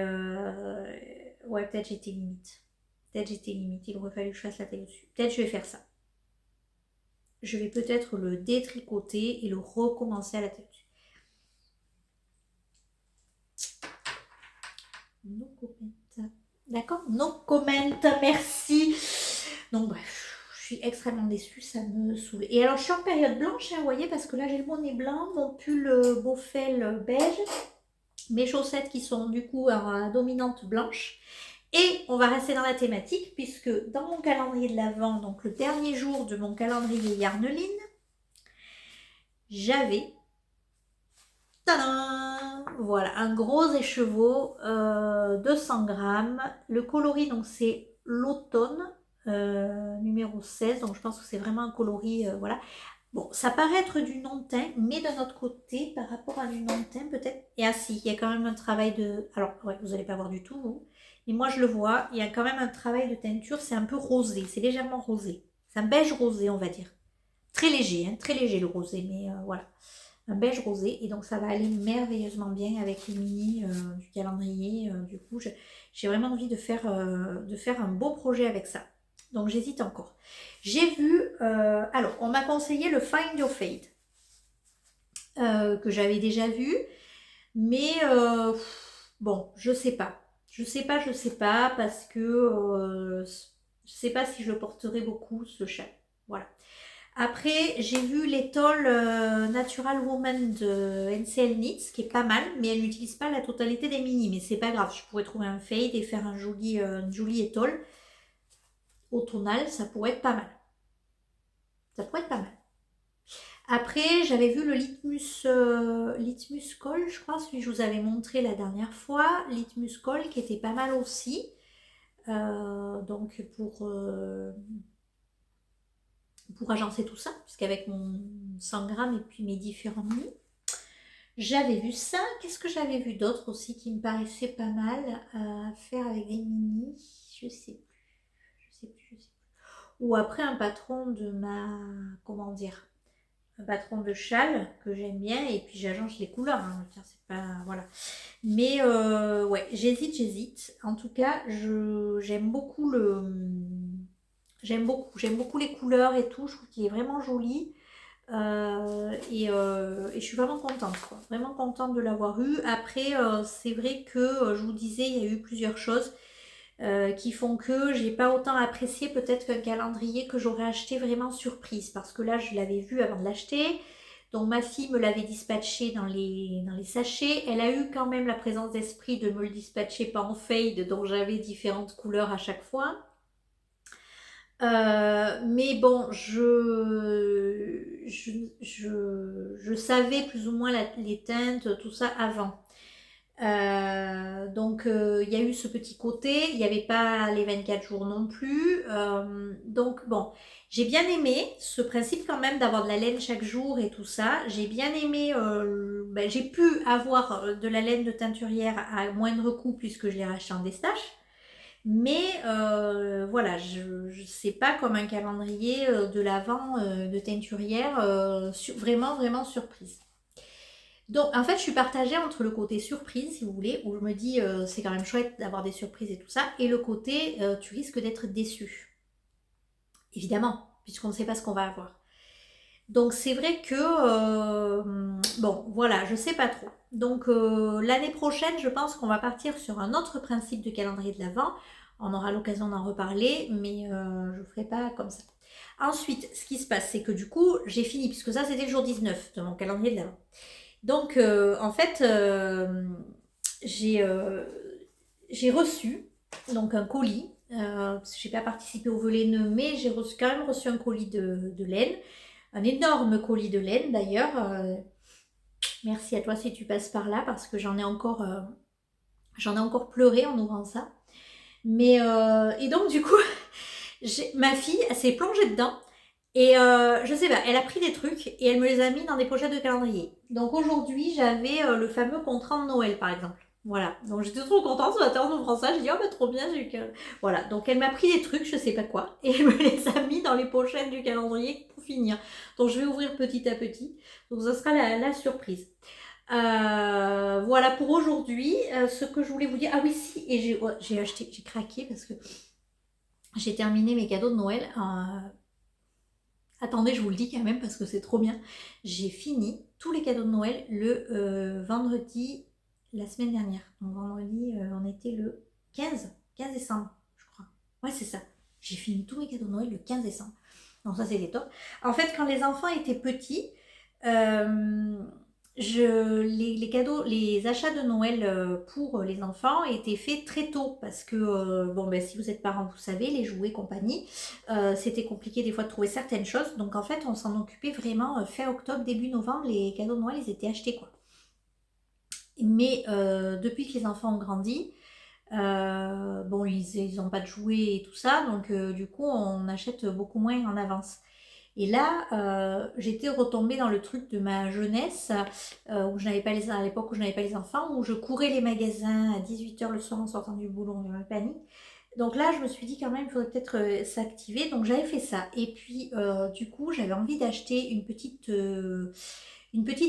ouais, peut-être j'étais limite. Peut-être j'étais limite. Il aurait fallu que je fasse la taille au-dessus. Peut-être je vais faire ça. Je vais peut-être le détricoter et le recommencer à la taille au-dessus. No comment. D'accord? No comment, merci. Donc bref, je suis extrêmement déçue, ça me saoule. Et alors je suis en période blanche, hein, vous voyez, parce que là j'ai le bonnet blanc, mon pull Beaufel beige, mes chaussettes qui sont du coup en dominante blanche. Et on va rester dans la thématique puisque dans mon calendrier de l'Avent, donc le dernier jour de mon calendrier Yarneline, j'avais tadam, voilà, un gros écheveau, 200 grammes. Le coloris, donc c'est l'automne, numéro 16. Donc je pense que c'est vraiment un coloris, voilà. Bon, ça paraît être du non-teint, mais d'un autre côté, par rapport à du non-teint, peut-être. Et ah si, il y a quand même un travail de. Alors, ouais, vous n'allez pas voir du tout, vous. Mais moi, je le vois. Il y a quand même un travail de teinture. C'est un peu rosé. C'est légèrement rosé. C'est un beige rosé, on va dire. Très léger, hein, très léger le rosé, mais voilà. Un beige rosé. Et donc, ça va aller merveilleusement bien avec les mini du calendrier. Du coup, j'ai vraiment envie de faire un beau projet avec ça. Donc, j'hésite encore. J'ai vu, alors, on m'a conseillé le Find Your Fate, que j'avais déjà vu, mais bon, je sais pas. Je sais pas, parce que je sais pas si je le porterai beaucoup, ce châle. Voilà. Après, j'ai vu l'étole Natural Woman de NCL Knits, qui est pas mal, mais elle n'utilise pas la totalité des mini, mais c'est pas grave, je pourrais trouver un fade et faire une jolie étole automnale, ça pourrait être pas mal. Ça pourrait être pas mal. Après, j'avais vu le Litmus Col, je crois, celui que je vous avais montré la dernière fois. Litmus Col, qui était pas mal aussi. Donc, pour agencer tout ça, puisqu'avec mon 100 grammes et puis mes différents mini. J'avais vu ça. Qu'est-ce que j'avais vu d'autre aussi qui me paraissait pas mal à faire avec des mini? Je sais plus. Ou après un patron de comment dire, un patron de châle que j'aime bien et puis j'agence les couleurs, hein. Tiens, c'est pas, voilà. Mais ouais, j'hésite. En tout cas, j'aime beaucoup j'aime beaucoup les couleurs et tout. Je trouve qu'il est vraiment joli. Et je suis vraiment contente, quoi. Vraiment contente de l'avoir eu. Après, c'est vrai que je vous disais, il y a eu plusieurs choses qui font que j'ai pas autant apprécié peut-être qu'un calendrier que j'aurais acheté vraiment surprise, parce que là je l'avais vu avant de l'acheter, donc ma fille me l'avait dispatché dans les sachets, elle a eu quand même la présence d'esprit de me le dispatcher pas en fade, donc j'avais différentes couleurs à chaque fois. Mais bon, je savais plus ou moins les teintes, tout ça avant. Donc il y a eu ce petit côté, il n'y avait pas les 24 jours non plus. Donc bon, j'ai bien aimé ce principe quand même d'avoir de la laine chaque jour et tout ça. J'ai bien aimé, j'ai pu avoir de la laine de teinturière à moindre coût puisque je l'ai racheté en destache. Mais voilà, je sais pas comme un calendrier de l'Avent de teinturière, vraiment surprise. Donc, en fait, je suis partagée entre le côté surprise, si vous voulez, où je me dis c'est quand même chouette d'avoir des surprises et tout ça, et le côté tu risques d'être déçu. Évidemment, puisqu'on ne sait pas ce qu'on va avoir. Donc, c'est vrai que, bon, voilà, je sais pas trop. Donc, l'année prochaine, je pense qu'on va partir sur un autre principe de calendrier de l'Avent. On aura l'occasion d'en reparler, mais je ne ferai pas comme ça. Ensuite, ce qui se passe, c'est que du coup, j'ai fini, puisque ça, c'était le jour 19 de mon calendrier de l'Avent. Donc, en fait, j'ai reçu donc un colis parce que j'ai pas participé au vœu laineux, mais j'ai quand même reçu un colis de laine, un énorme colis de laine d'ailleurs. Merci à toi si tu passes par là, parce que j'en ai encore pleuré en ouvrant ça. Mais et donc du coup, ma fille, elle s'est plongée dedans. Et je sais pas, elle a pris des trucs et elle me les a mis dans des pochettes de calendrier. Donc aujourd'hui, j'avais le fameux contrat de Noël, par exemple. Voilà, donc j'étais trop contente ce matin en ouvrant ça. J'ai dit, oh bah trop bien, j'ai eu que... Voilà, donc elle m'a pris des trucs, je sais pas quoi, et elle me les a mis dans les pochettes du calendrier pour finir. Donc je vais ouvrir petit à petit. Donc ça sera la surprise. Voilà pour aujourd'hui. Ce que je voulais vous dire, ah oui, si, et j'ai acheté, j'ai craqué parce que j'ai terminé mes cadeaux de Noël. Attendez, je vous le dis quand même parce que c'est trop bien. J'ai fini tous les cadeaux de Noël le vendredi la semaine dernière. Donc vendredi, on était le 15 décembre, je crois. Ouais, c'est ça. J'ai fini tous mes cadeaux de Noël le 15 décembre. Donc ça, c'était top. En fait, quand les enfants étaient petits, les cadeaux, les achats de Noël pour les enfants étaient faits très tôt parce que, bon, ben, si vous êtes parents, vous savez, les jouets, compagnie, c'était compliqué des fois de trouver certaines choses. Donc en fait, on s'en occupait vraiment fin octobre, début novembre, les cadeaux de Noël, ils étaient achetés quoi. Mais depuis que les enfants ont grandi, bon, ils n'ont pas de jouets et tout ça, donc du coup, on achète beaucoup moins en avance. Et là, j'étais retombée dans le truc de ma jeunesse, où je n'avais pas à l'époque où je n'avais pas les enfants, où je courais les magasins à 18 h le soir en sortant du boulot, on avait panique. Donc là, je me suis dit quand même, il faudrait peut-être s'activer. Donc j'avais fait ça. Et puis, du coup, j'avais envie d'acheter une petite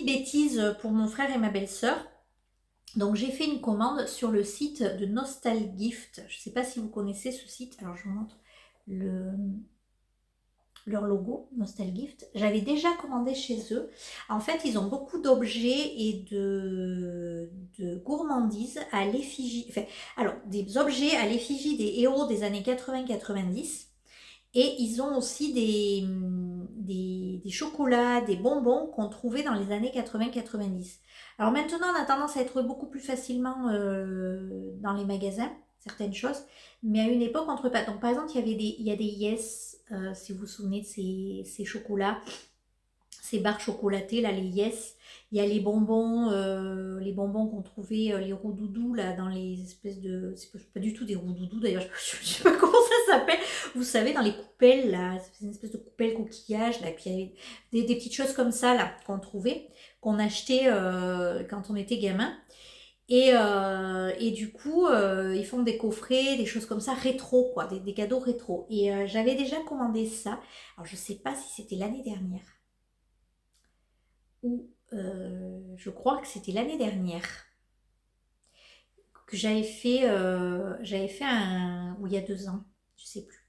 bêtise pour mon frère et ma belle-sœur. Donc j'ai fait une commande sur le site de Nostalgift. Je ne sais pas si vous connaissez ce site. Alors je vous montre leur logo, Nostalgift. J'avais déjà commandé chez eux. En fait, ils ont beaucoup d'objets et de gourmandises à l'effigie. Enfin, alors, des objets à l'effigie des héros des années 80-90. Et ils ont aussi des chocolats, des bonbons qu'on trouvait dans les années 80-90. Alors maintenant, on a tendance à les trouver beaucoup plus facilement dans les magasins, certaines choses. Mais à une époque, on ne trouvait pas. Donc par exemple, il y a des Yes, si vous vous souvenez de ces chocolats, ces barres chocolatées, là, les Yes. Il y a les bonbons qu'on trouvait, les roux-doudous, là, dans les espèces de... C'est pas du tout des roux-doudous, d'ailleurs, je sais pas comment ça s'appelle. Vous savez, dans les coupelles, là, c'est une espèce de coupelle coquillage, là, puis il y avait des petites choses comme ça, là, qu'on trouvait, qu'on achetait quand on était gamin. Et du coup, ils font des coffrets, des choses comme ça, rétro, quoi, des cadeaux rétro. Et j'avais déjà commandé ça. Alors, je sais pas si c'était l'année dernière ou je crois que c'était l'année dernière que j'avais fait ou il y a 2 ans, je sais plus.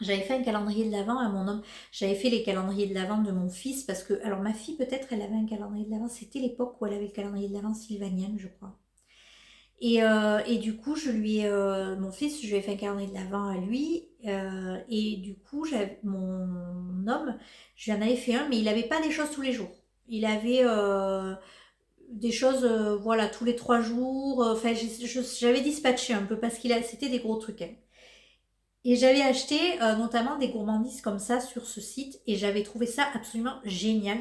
J'avais fait un calendrier de l'Avent à mon homme. J'avais fait les calendriers de l'Avent de mon fils parce que, alors ma fille peut-être elle avait un calendrier de l'Avent. C'était l'époque où elle avait le calendrier de l'Avent sylvanienne, je crois. Et du coup, mon fils, je lui ai fait un calendrier de l'Avent à lui. Et du coup, mon homme, je lui en avais fait un, mais il n'avait pas des choses tous les jours. Il avait des choses, voilà, tous les 3 jours. Enfin, j'avais dispatché un peu parce c'était des gros trucs, hein. Et j'avais acheté notamment des gourmandises comme ça sur ce site et j'avais trouvé ça absolument génial.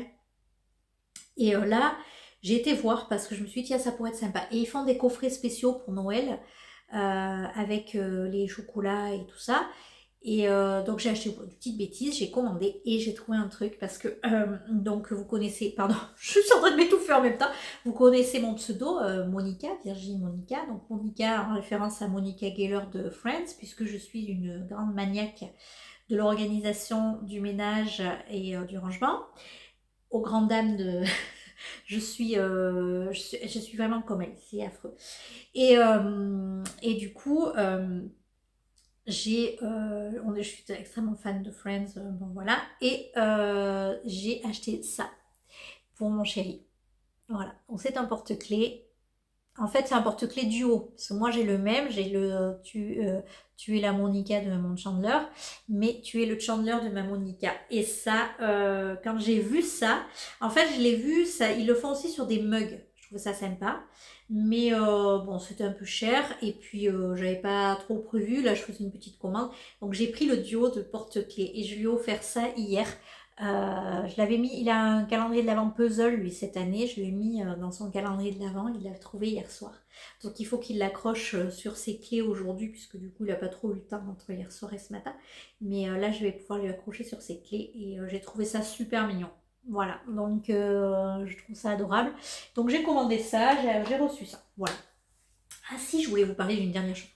Et là, j'ai été voir parce que je me suis dit, tiens, ça pourrait être sympa. Et ils font des coffrets spéciaux pour Noël avec les chocolats et tout ça. Et donc j'ai acheté une petite bêtise, j'ai commandé et j'ai trouvé un truc parce que, donc vous connaissez, pardon, je suis en train de m'étouffer en même temps, vous connaissez mon pseudo, Monica, Virginie Monica, donc Monica en référence à Monica Geller de Friends, puisque je suis une grande maniaque de l'organisation du ménage et du rangement, aux grandes dames de... je suis vraiment comme elle, c'est affreux. Et du coup... je suis extrêmement fan de Friends, bon voilà, et j'ai acheté ça pour mon chéri. Voilà, donc c'est un porte-clés. En fait, c'est un porte-clés duo, parce que moi j'ai le même, tu es la Monica de mon Chandler, mais tu es le Chandler de ma Monica. Et ça, quand j'ai vu ça, en fait je l'ai vu, ça, ils le font aussi sur des mugs. Je trouvais ça sympa. Mais bon, c'était un peu cher. Et puis, j'avais pas trop prévu. Là, je faisais une petite commande. Donc, j'ai pris le duo de porte-clés. Et je lui ai offert ça hier. Je l'avais mis, il a un calendrier de l'Avent puzzle, lui, cette année. Je l'ai mis dans son calendrier de l'Avent. Il l'a trouvé hier soir. Donc, il faut qu'il l'accroche sur ses clés aujourd'hui, puisque du coup, il n'a pas trop eu le temps entre hier soir et ce matin. Mais là, je vais pouvoir lui accrocher sur ses clés. Et j'ai trouvé ça super mignon. Voilà, donc je trouve ça adorable. Donc j'ai commandé ça, j'ai reçu ça. Voilà. Ah si, je voulais vous parler d'une dernière chose.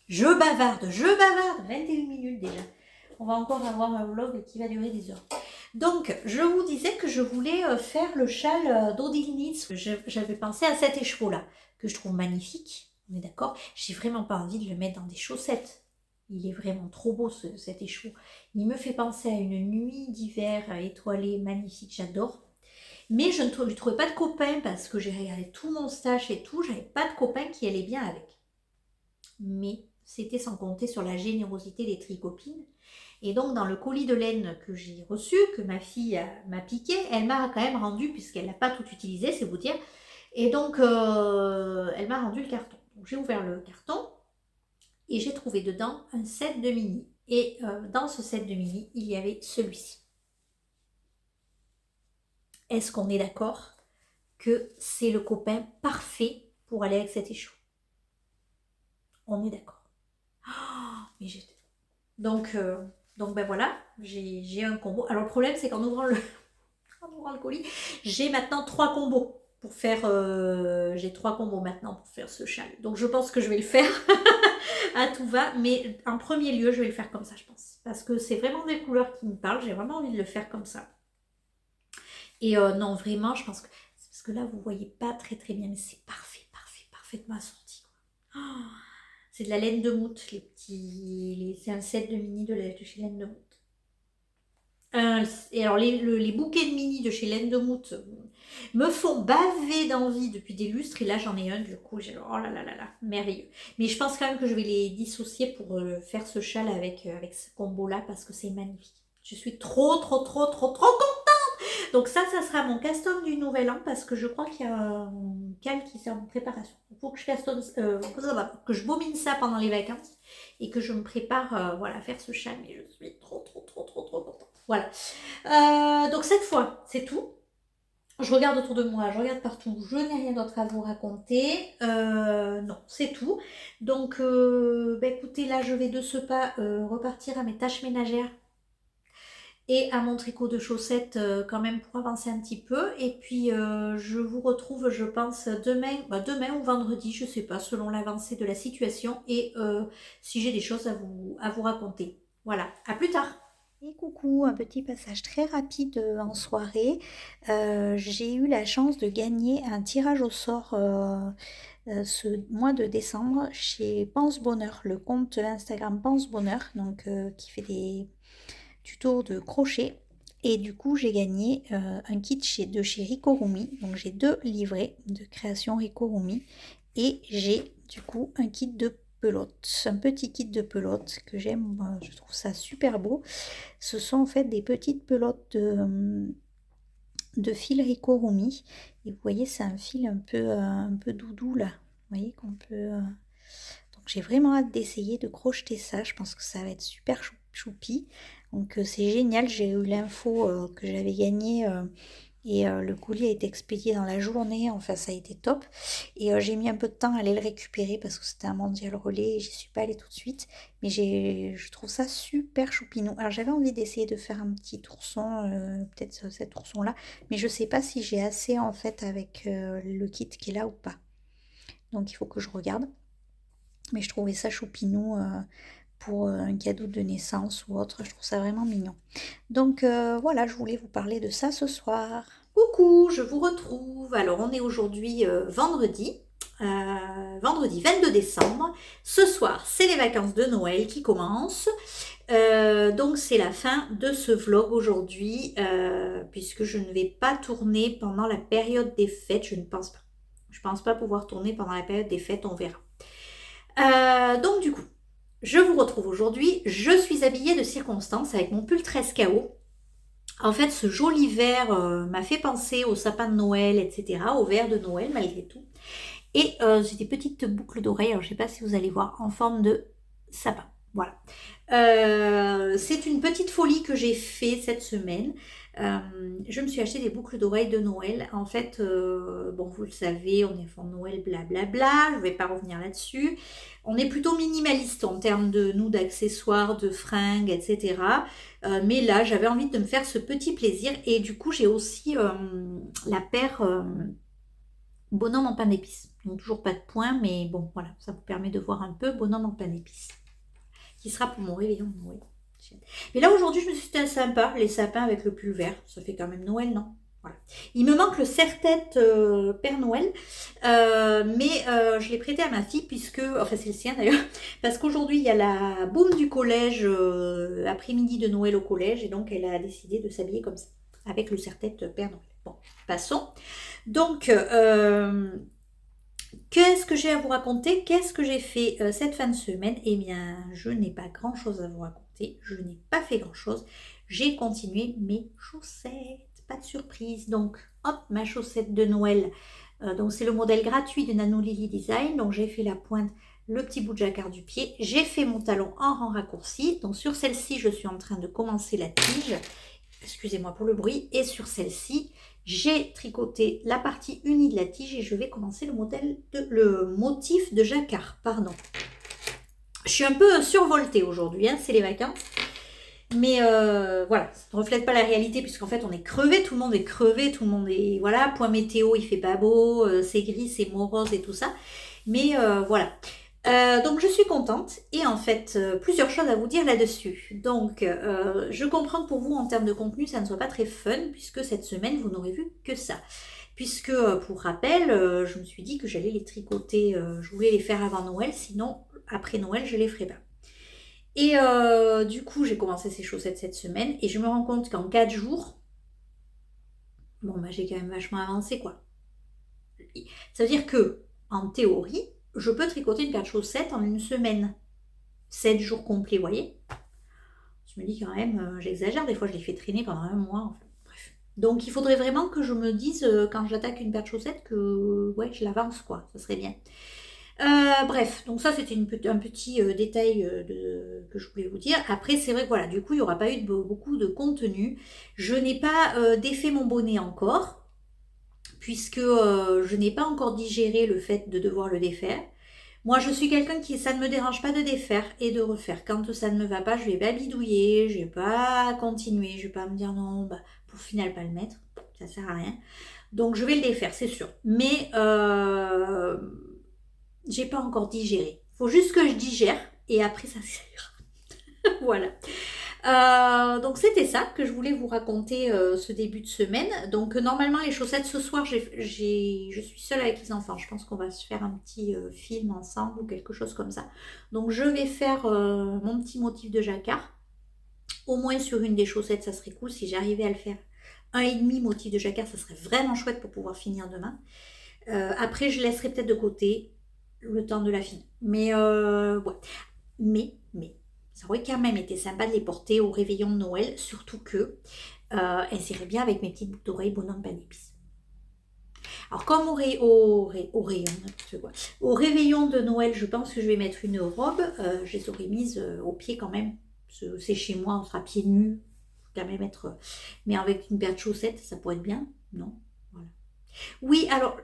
Je bavarde, 21 minutes déjà. On va encore avoir un vlog qui va durer des heures. Donc, je vous disais que je voulais faire le châle d'Odile Knits. J'avais pensé à cet écheveau-là, que je trouve magnifique. On est d'accord? J'ai vraiment pas envie de le mettre dans des chaussettes. Il est vraiment trop beau cet écheveau. Il me fait penser à une nuit d'hiver étoilée magnifique, j'adore. Mais je ne lui trouvais pas de copain parce que j'ai regardé tout mon stash et tout. J'avais pas de copain qui allait bien avec. Mais c'était sans compter sur la générosité des tricopines. Et donc dans le colis de laine que j'ai reçu, que ma fille m'a piqué, elle m'a quand même rendu, puisqu'elle n'a pas tout utilisé, c'est vous dire. Et donc elle m'a rendu le carton. Donc j'ai ouvert le carton et j'ai trouvé dedans un set de mini. Et dans ce set de mini, il y avait celui-ci. Est-ce qu'on est d'accord que c'est le copain parfait pour aller avec cet écheveau? On est d'accord. Oh, mais j'étais... Donc ben voilà, j'ai un combo. Alors le problème, c'est qu'en ouvrant le colis, j'ai maintenant 3 combos pour faire... j'ai 3 combos maintenant pour faire ce châle. Donc je pense que je vais le faire à tout va. Mais en premier lieu, je vais le faire comme ça, je pense. Parce que c'est vraiment des couleurs qui me parlent. J'ai vraiment envie de le faire comme ça. Et non, vraiment, je pense que... C'est parce que là, vous voyez pas très très bien. Mais c'est parfaitement assorti. Oh, c'est de la laine de moute, c'est un set de mini de chez Laine de Moute. Et alors les bouquets de mini de chez Laine de Moute me font baver d'envie depuis des lustres. Et là j'en ai un, du coup j'ai oh là là là là, merveilleux. Mais je pense quand même que je vais les dissocier pour faire ce châle avec ce combo là, parce que c'est magnifique. Je suis trop contente. Donc ça sera mon custom du nouvel an, parce que je crois qu'il y a un cal qui est en préparation. Il faut que je custom, que je bobine ça pendant les vacances et que je me prépare voilà, à faire ce châle. Mais je suis trop contente. Voilà. Donc cette fois, c'est tout. Je regarde autour de moi, je regarde partout, je n'ai rien d'autre à vous raconter. Non, c'est tout. Donc, écoutez, là, je vais de ce pas repartir à mes tâches ménagères et à mon tricot de chaussettes quand même pour avancer un petit peu. Et puis je vous retrouve, je pense, demain ou vendredi, je sais pas, selon l'avancée de la situation et si j'ai des choses à vous raconter. Voilà, à plus tard. Et coucou, un petit passage très rapide en soirée. J'ai eu la chance de gagner un tirage au sort ce mois de décembre chez Pense Bonheur, le compte Instagram Pense Bonheur, donc qui fait des tuto de crochet. Et du coup, j'ai gagné un kit de chez Rikorumi. Donc, j'ai 2 livrets de création Rikorumi. Et j'ai du coup un kit de pelote. Un petit kit de pelote que j'aime. Je trouve ça super beau. Ce sont en fait des petites pelotes de fil Rikorumi. Et vous voyez, c'est un fil un peu doudou là. Vous voyez qu'on peut... Donc, j'ai vraiment hâte d'essayer de crocheter ça. Je pense que ça va être super choupi. Donc c'est génial, j'ai eu l'info que j'avais gagné et le colis a été expédié dans la journée, enfin ça a été top. Et j'ai mis un peu de temps à aller le récouérer parce que c'était un mondial relais et j'y suis pas allée tout de suite. Mais je trouve ça super choupinou. Alors j'avais envie d'essayer de faire un petit ourson, peut-être cet ourson là, mais je sais pas si j'ai assez en fait avec le kit qui est là ou pas. Donc il faut que je regarde. Mais je trouvais ça choupinou pour un cadeau de naissance ou autre. Je trouve ça vraiment mignon. Donc voilà, je voulais vous parler de ça ce soir. Coucou, je vous retrouve. Alors on est aujourd'hui vendredi 22 décembre. Ce soir, c'est les vacances de Noël qui commencent. Donc c'est la fin de ce vlog aujourd'hui, puisque je ne vais pas tourner pendant la période des fêtes. Je ne pense pas. Je pense pas pouvoir tourner pendant la période des fêtes, on verra. Donc du coup, je vous retrouve aujourd'hui. Je suis habillée de circonstance avec mon pull 13 KO. En fait, ce joli vert m'a fait penser au sapin de Noël, etc., au vert de Noël malgré tout. Et j'ai des petites boucles d'oreilles, alors je ne sais pas si vous allez voir, en forme de sapin. Voilà. C'est une petite folie que j'ai fait cette semaine. Je me suis acheté des boucles d'oreilles de Noël. En fait, bon, vous le savez, on est fin de Noël, blablabla. Je ne vais pas revenir là-dessus. On est plutôt minimaliste en termes de nous, d'accessoires, de fringues, etc. Mais là, j'avais envie de me faire ce petit plaisir. Et du coup, j'ai aussi la paire bonhomme en pain d'épices. Donc toujours pas de point, mais bon, voilà, ça vous permet de voir un peu bonhomme en pain d'épices. Qui sera pour mon réveillon de Noël. Mais là, aujourd'hui, je me suis dit, sympa, les sapins avec le pull vert. Ça fait quand même Noël, non? Voilà. Il me manque le serre-tête Père Noël, mais je l'ai prêté à ma fille puisque, enfin c'est le sien d'ailleurs, parce qu'aujourd'hui il y a la boum du collège, après-midi de Noël au collège, et donc elle a décidé de s'habiller comme ça, avec le serre-tête Père Noël. Bon, passons. Donc, qu'est-ce que j'ai à vous raconter? Qu'est-ce que j'ai fait cette fin de semaine? Eh bien, je n'ai pas grand-chose à vous raconter. Je n'ai pas fait grand-chose. J'ai continué mes chaussettes. Pas de surprise. Donc, hop, ma chaussette de Noël. Donc, c'est le modèle gratuit de Nano Lily Design. Donc, j'ai fait la pointe, le petit bout de jacquard du pied. J'ai fait mon talon en rang raccourci. Donc, sur celle-ci, je suis en train de commencer la tige. Excusez-moi pour le bruit. Et sur celle-ci, j'ai tricoté la partie unie de la tige et je vais commencer le motif de jacquard. Pardon. Je suis un peu survoltée aujourd'hui, hein, c'est les vacances. Mais voilà, ça ne reflète pas la réalité puisqu'en fait on est crevé, tout le monde est crevé, tout le monde est... Voilà, point météo, il fait pas beau, c'est gris, c'est morose et tout ça. Mais voilà. Donc je suis contente et en fait plusieurs choses à vous dire là-dessus. Donc je comprends que pour vous en termes de contenu ça ne soit pas très fun puisque cette semaine vous n'aurez vu que ça. Puisque pour rappel je me suis dit que j'allais les tricoter, je voulais les faire avant Noël, sinon après Noël je les ferai pas. Et du coup j'ai commencé ces chaussettes cette semaine et je me rends compte qu'en 4 jours, bon bah j'ai quand même vachement avancé quoi. Ça veut dire que en théorie, je peux tricoter une paire de chaussettes en une semaine. 7 jours complets, vous voyez. Je me dis quand même, j'exagère, des fois je les fais traîner pendant un mois. Enfin, bref. Donc il faudrait vraiment que je me dise, quand j'attaque une paire de chaussettes, que ouais, je l'avance quoi, ça serait bien. Bref, donc ça c'était un petit détail que je voulais vous dire. Après c'est vrai que voilà, du coup il n'y aura pas eu beaucoup de contenu. Je n'ai pas défait mon bonnet encore, puisque je n'ai pas encore digéré le fait de devoir le défaire. Moi, je suis quelqu'un qui, ça ne me dérange pas de défaire et de refaire. Quand ça ne me va pas, je vais pas bidouiller, je vais pas continuer, je vais pas me dire non, bah, pour final pas le mettre, ça sert à rien. Donc, je vais le défaire, c'est sûr. Mais j'ai pas encore digéré. Faut juste que je digère et après ça ira. Voilà. Donc c'était ça que je voulais vous raconter ce début de semaine. Donc normalement les chaussettes ce soir je suis seule avec les enfants. Je pense qu'on va se faire un petit film ensemble ou quelque chose comme ça. Donc je vais faire mon petit motif de jacquard. Au moins sur une des chaussettes ça serait cool si j'arrivais à le faire. 1,5 motif de jacquard ça serait vraiment chouette pour pouvoir finir demain. Après je laisserai peut-être de côté le temps de la finir. Mais ouais. Mais ça aurait quand même été sympa de les porter au réveillon de Noël, surtout que elles iraient bien avec mes petites boucles d'oreilles bonhomme pain d'épices. Alors comme au réveillon de Noël, je pense que je vais mettre une robe. Je les aurais mises au pied quand même. C'est chez moi, on sera pieds nus. Quand même être... Mais avec une paire de chaussettes, ça pourrait être bien, non? Voilà. Oui, alors...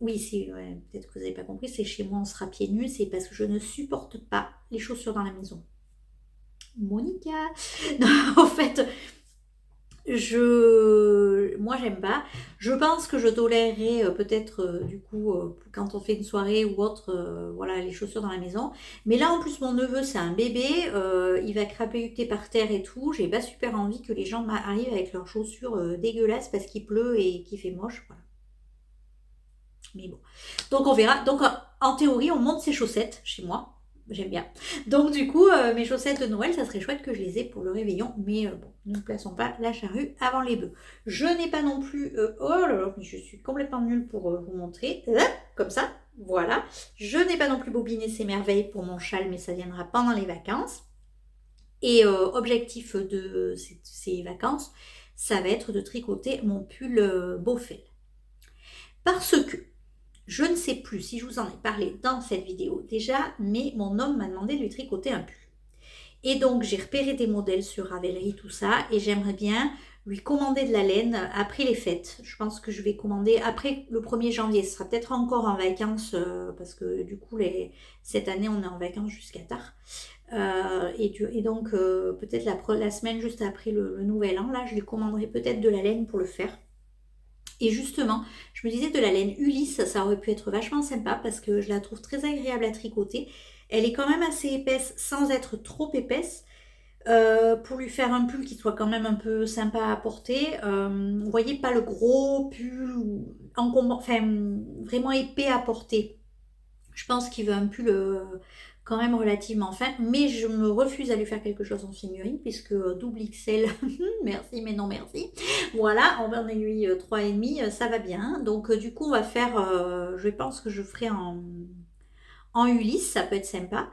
Oui, ouais, peut-être que vous n'avez pas compris, c'est chez moi, on sera pieds nus. C'est parce que je ne supporte pas les chaussures dans la maison. Monica. Non, en fait, moi j'aime pas. Je pense que je tolérerais peut-être du coup quand on fait une soirée ou autre, voilà, les chaussures dans la maison. Mais là en plus mon neveu c'est un bébé, il va crapahuter par terre et tout. J'ai pas super envie que les gens arrivent avec leurs chaussures dégueulasses parce qu'il pleut et qu'il fait moche. Voilà. Mais bon. Donc on verra. Donc en théorie on monte ses chaussettes chez moi. J'aime bien. Donc du coup, mes chaussettes de Noël, ça serait chouette que je les ai pour le réveillon. Mais bon, ne plaçons pas la charrue avant les bœufs. Je n'ai pas non plus... oh là là, je suis complètement nulle pour vous montrer. Comme ça, voilà. Je n'ai pas non plus bobiné ces merveilles pour mon châle, mais ça viendra pendant les vacances. Et objectif de ces vacances, ça va être de tricoter mon pull Beaufel. Parce que, je ne sais plus si je vous en ai parlé dans cette vidéo déjà, mais mon homme m'a demandé de lui tricoter un pull. Et donc, j'ai repéré des modèles sur Ravelry, tout ça, et j'aimerais bien lui commander de la laine après les fêtes. Je pense que je vais commander après le 1er janvier. Ce sera peut-être encore en vacances, parce que du coup, cette année, on est en vacances jusqu'à tard. Et donc, peut-être la semaine juste après le nouvel an, là, je lui commanderai peut-être de la laine pour le faire. Et justement, je me disais de la laine Ulysse, ça aurait pu être vachement sympa parce que je la trouve très agréable à tricoter. Elle est quand même assez épaisse sans être trop épaisse. Pour lui faire un pull qui soit quand même un peu sympa à porter. Vous voyez, pas le gros pull enfin, vraiment épais à porter. Je pense qu'il veut un pull quand même relativement fin, mais je me refuse à lui faire quelque chose en figurine puisque double XL, merci mais non merci. Voilà, en aiguille 3,5, ça va bien. Donc du coup, on va faire, je pense que je ferai en Ulysse, ça peut être sympa.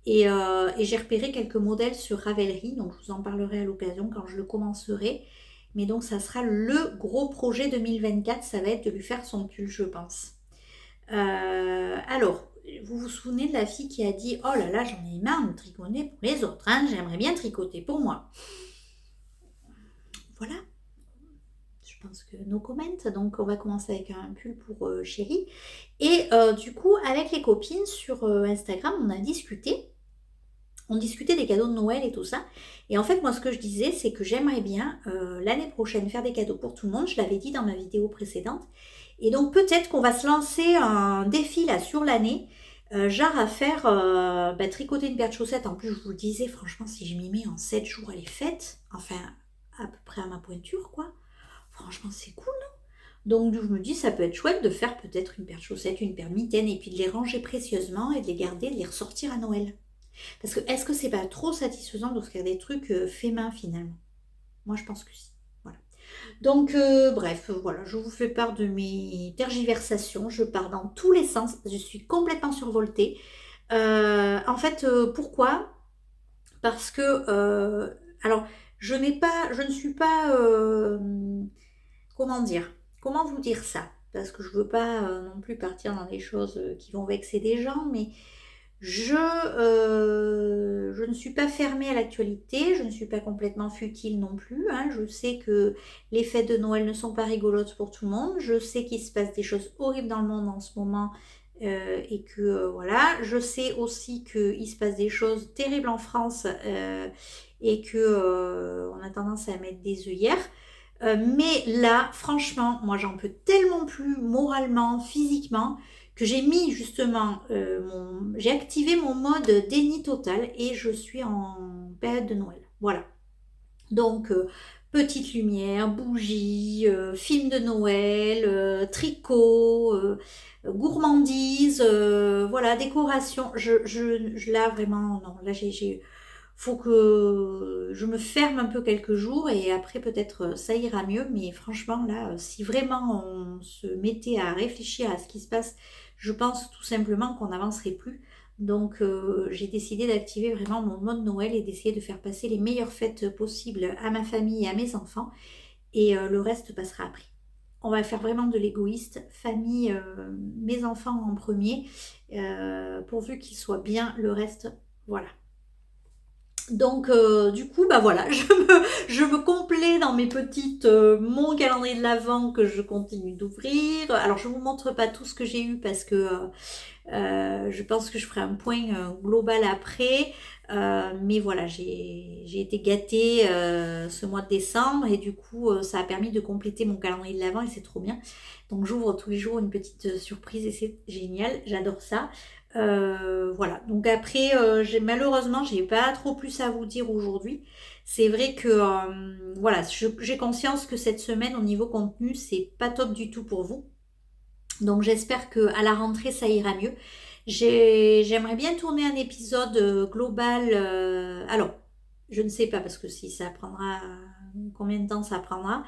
Et j'ai repéré quelques modèles sur Ravelry, donc je vous en parlerai à l'occasion quand je le commencerai. Mais donc ça sera le gros projet 2024, ça va être de lui faire son pull, je pense. Alors, vous vous souvenez de la fille qui a dit « Oh là là, j'en ai marre de tricoter pour les autres, hein, j'aimerais bien tricoter pour moi. » Voilà, je pense que no comment. Donc on va commencer avec un pull pour Chérie. Et du coup, avec les copines sur Instagram, on a discuté. On discutait des cadeaux de Noël et tout ça. Et en fait, moi, ce que je disais, c'est que j'aimerais bien l'année prochaine faire des cadeaux pour tout le monde. Je l'avais dit dans ma vidéo précédente. Et donc, peut-être qu'on va se lancer un défi là sur l'année, genre à faire tricoter une paire de chaussettes. En plus, je vous le disais, franchement, si je m'y mets en 7 jours, elle est faite. Enfin, à peu près à ma pointure, quoi. Franchement, c'est cool, non? Donc, je me dis, ça peut être chouette de faire peut-être une paire de chaussettes, une paire de mitaines, et puis de les ranger précieusement et de les garder, de les ressortir à Noël. Parce que est-ce que c'est pas trop satisfaisant de se faire des trucs fait main finalement? Moi je pense que si. Voilà. Donc bref, voilà, je vous fais part de mes tergiversations. Je pars dans tous les sens. Je suis complètement survoltée. En fait, pourquoi? Parce que alors je ne suis pas comment dire? Comment vous dire ça? Parce que je veux pas non plus partir dans des choses qui vont vexer des gens, mais je ne suis pas fermée à l'actualité, je ne suis pas complètement futile non plus, hein. Je sais que les fêtes de Noël ne sont pas rigolotes pour tout le monde. Je sais qu'il se passe des choses horribles dans le monde en ce moment et que voilà. Je sais aussi qu'il se passe des choses terribles en France et que on a tendance à mettre des œillères. Mais là, franchement, moi j'en peux tellement plus moralement, physiquement, que j'ai mis justement, j'ai activé mon mode déni total et je suis en période de Noël. Voilà. Donc, petite lumière, bougie, film de Noël, tricot, gourmandise, voilà, décoration. Là, vraiment, non, là, faut que je me ferme un peu quelques jours et après peut-être ça ira mieux. Mais franchement là, si vraiment on se mettait à réfléchir à ce qui se passe, je pense tout simplement qu'on n'avancerait plus. Donc j'ai décidé d'activer vraiment mon mode Noël et d'essayer de faire passer les meilleures fêtes possibles à ma famille et à mes enfants. Et le reste passera après. On va faire vraiment de l'égoïste, famille, mes enfants en premier, pourvu qu'ils soient bien, le reste, voilà. Donc du coup bah voilà, je me complais dans mes petites mon calendrier de l'Avent que je continue d'ouvrir. Alors je vous montre pas tout ce que j'ai eu parce que je pense que je ferai un point global après. Mais voilà, j'ai été gâtée ce mois de décembre et du coup ça a permis de compléter mon calendrier de l'Avent et c'est trop bien. Donc j'ouvre tous les jours une petite surprise et c'est génial, j'adore ça. Voilà, donc après malheureusement j'ai pas trop plus à vous dire aujourd'hui. C'est vrai que voilà, j'ai conscience que cette semaine au niveau contenu c'est pas top du tout pour vous. Donc j'espère que à la rentrée ça ira mieux. J'aimerais bien tourner un épisode global. Alors Je ne sais pas parce que si ça prendra, combien de temps ça prendra.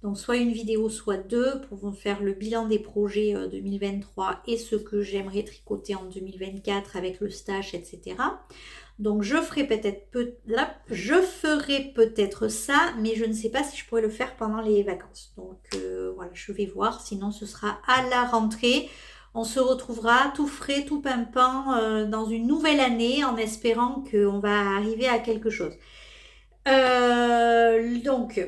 Donc soit une vidéo, soit deux pour vous faire le bilan des projets 2023 et ce que j'aimerais tricoter en 2024 avec le stage, etc. Donc je ferai peut-être ça, mais je ne sais pas si je pourrais le faire pendant les vacances. Donc voilà, je vais voir. Sinon, ce sera à la rentrée. On se retrouvera tout frais, tout pimpant dans une nouvelle année en espérant qu'on va arriver à quelque chose. Donc,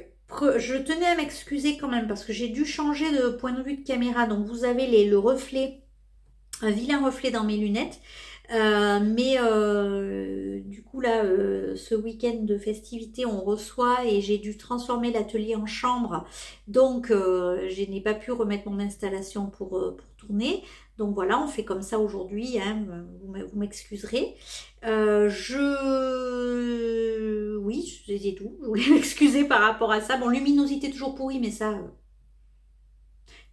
je tenais à m'excuser quand même parce que j'ai dû changer de point de vue de caméra. Donc, vous avez le reflet, un vilain reflet dans mes lunettes. Du coup là, ce week-end de festivité, on reçoit et j'ai dû transformer l'atelier en chambre. Donc, je n'ai pas pu remettre mon installation pour tourner. Donc voilà, on fait comme ça aujourd'hui, hein, vous m'excuserez. Oui, c'était tout. Je voulais m'excuser par rapport à ça. Bon, luminosité toujours pourrie, mais ça,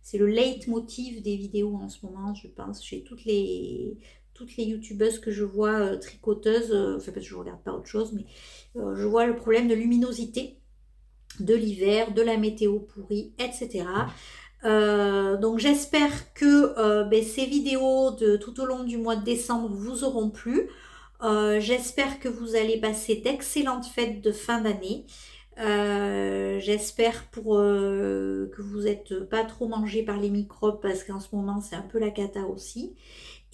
c'est le leitmotiv des vidéos en ce moment, je pense, chez toutes les youtubeuses que je vois tricoteuses, enfin parce que je ne regarde pas autre chose, mais je vois le problème de luminosité de l'hiver, de la météo pourrie, etc. Donc j'espère que ces vidéos tout au long du mois de décembre vous auront plu. J'espère que vous allez passer d'excellentes fêtes de fin d'année. J'espère que vous n'êtes pas trop mangé par les microbes parce qu'en ce moment c'est un peu la cata aussi.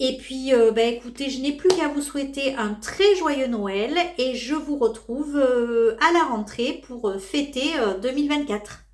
Et puis écoutez, je n'ai plus qu'à vous souhaiter un très joyeux Noël et je vous retrouve à la rentrée pour fêter 2024.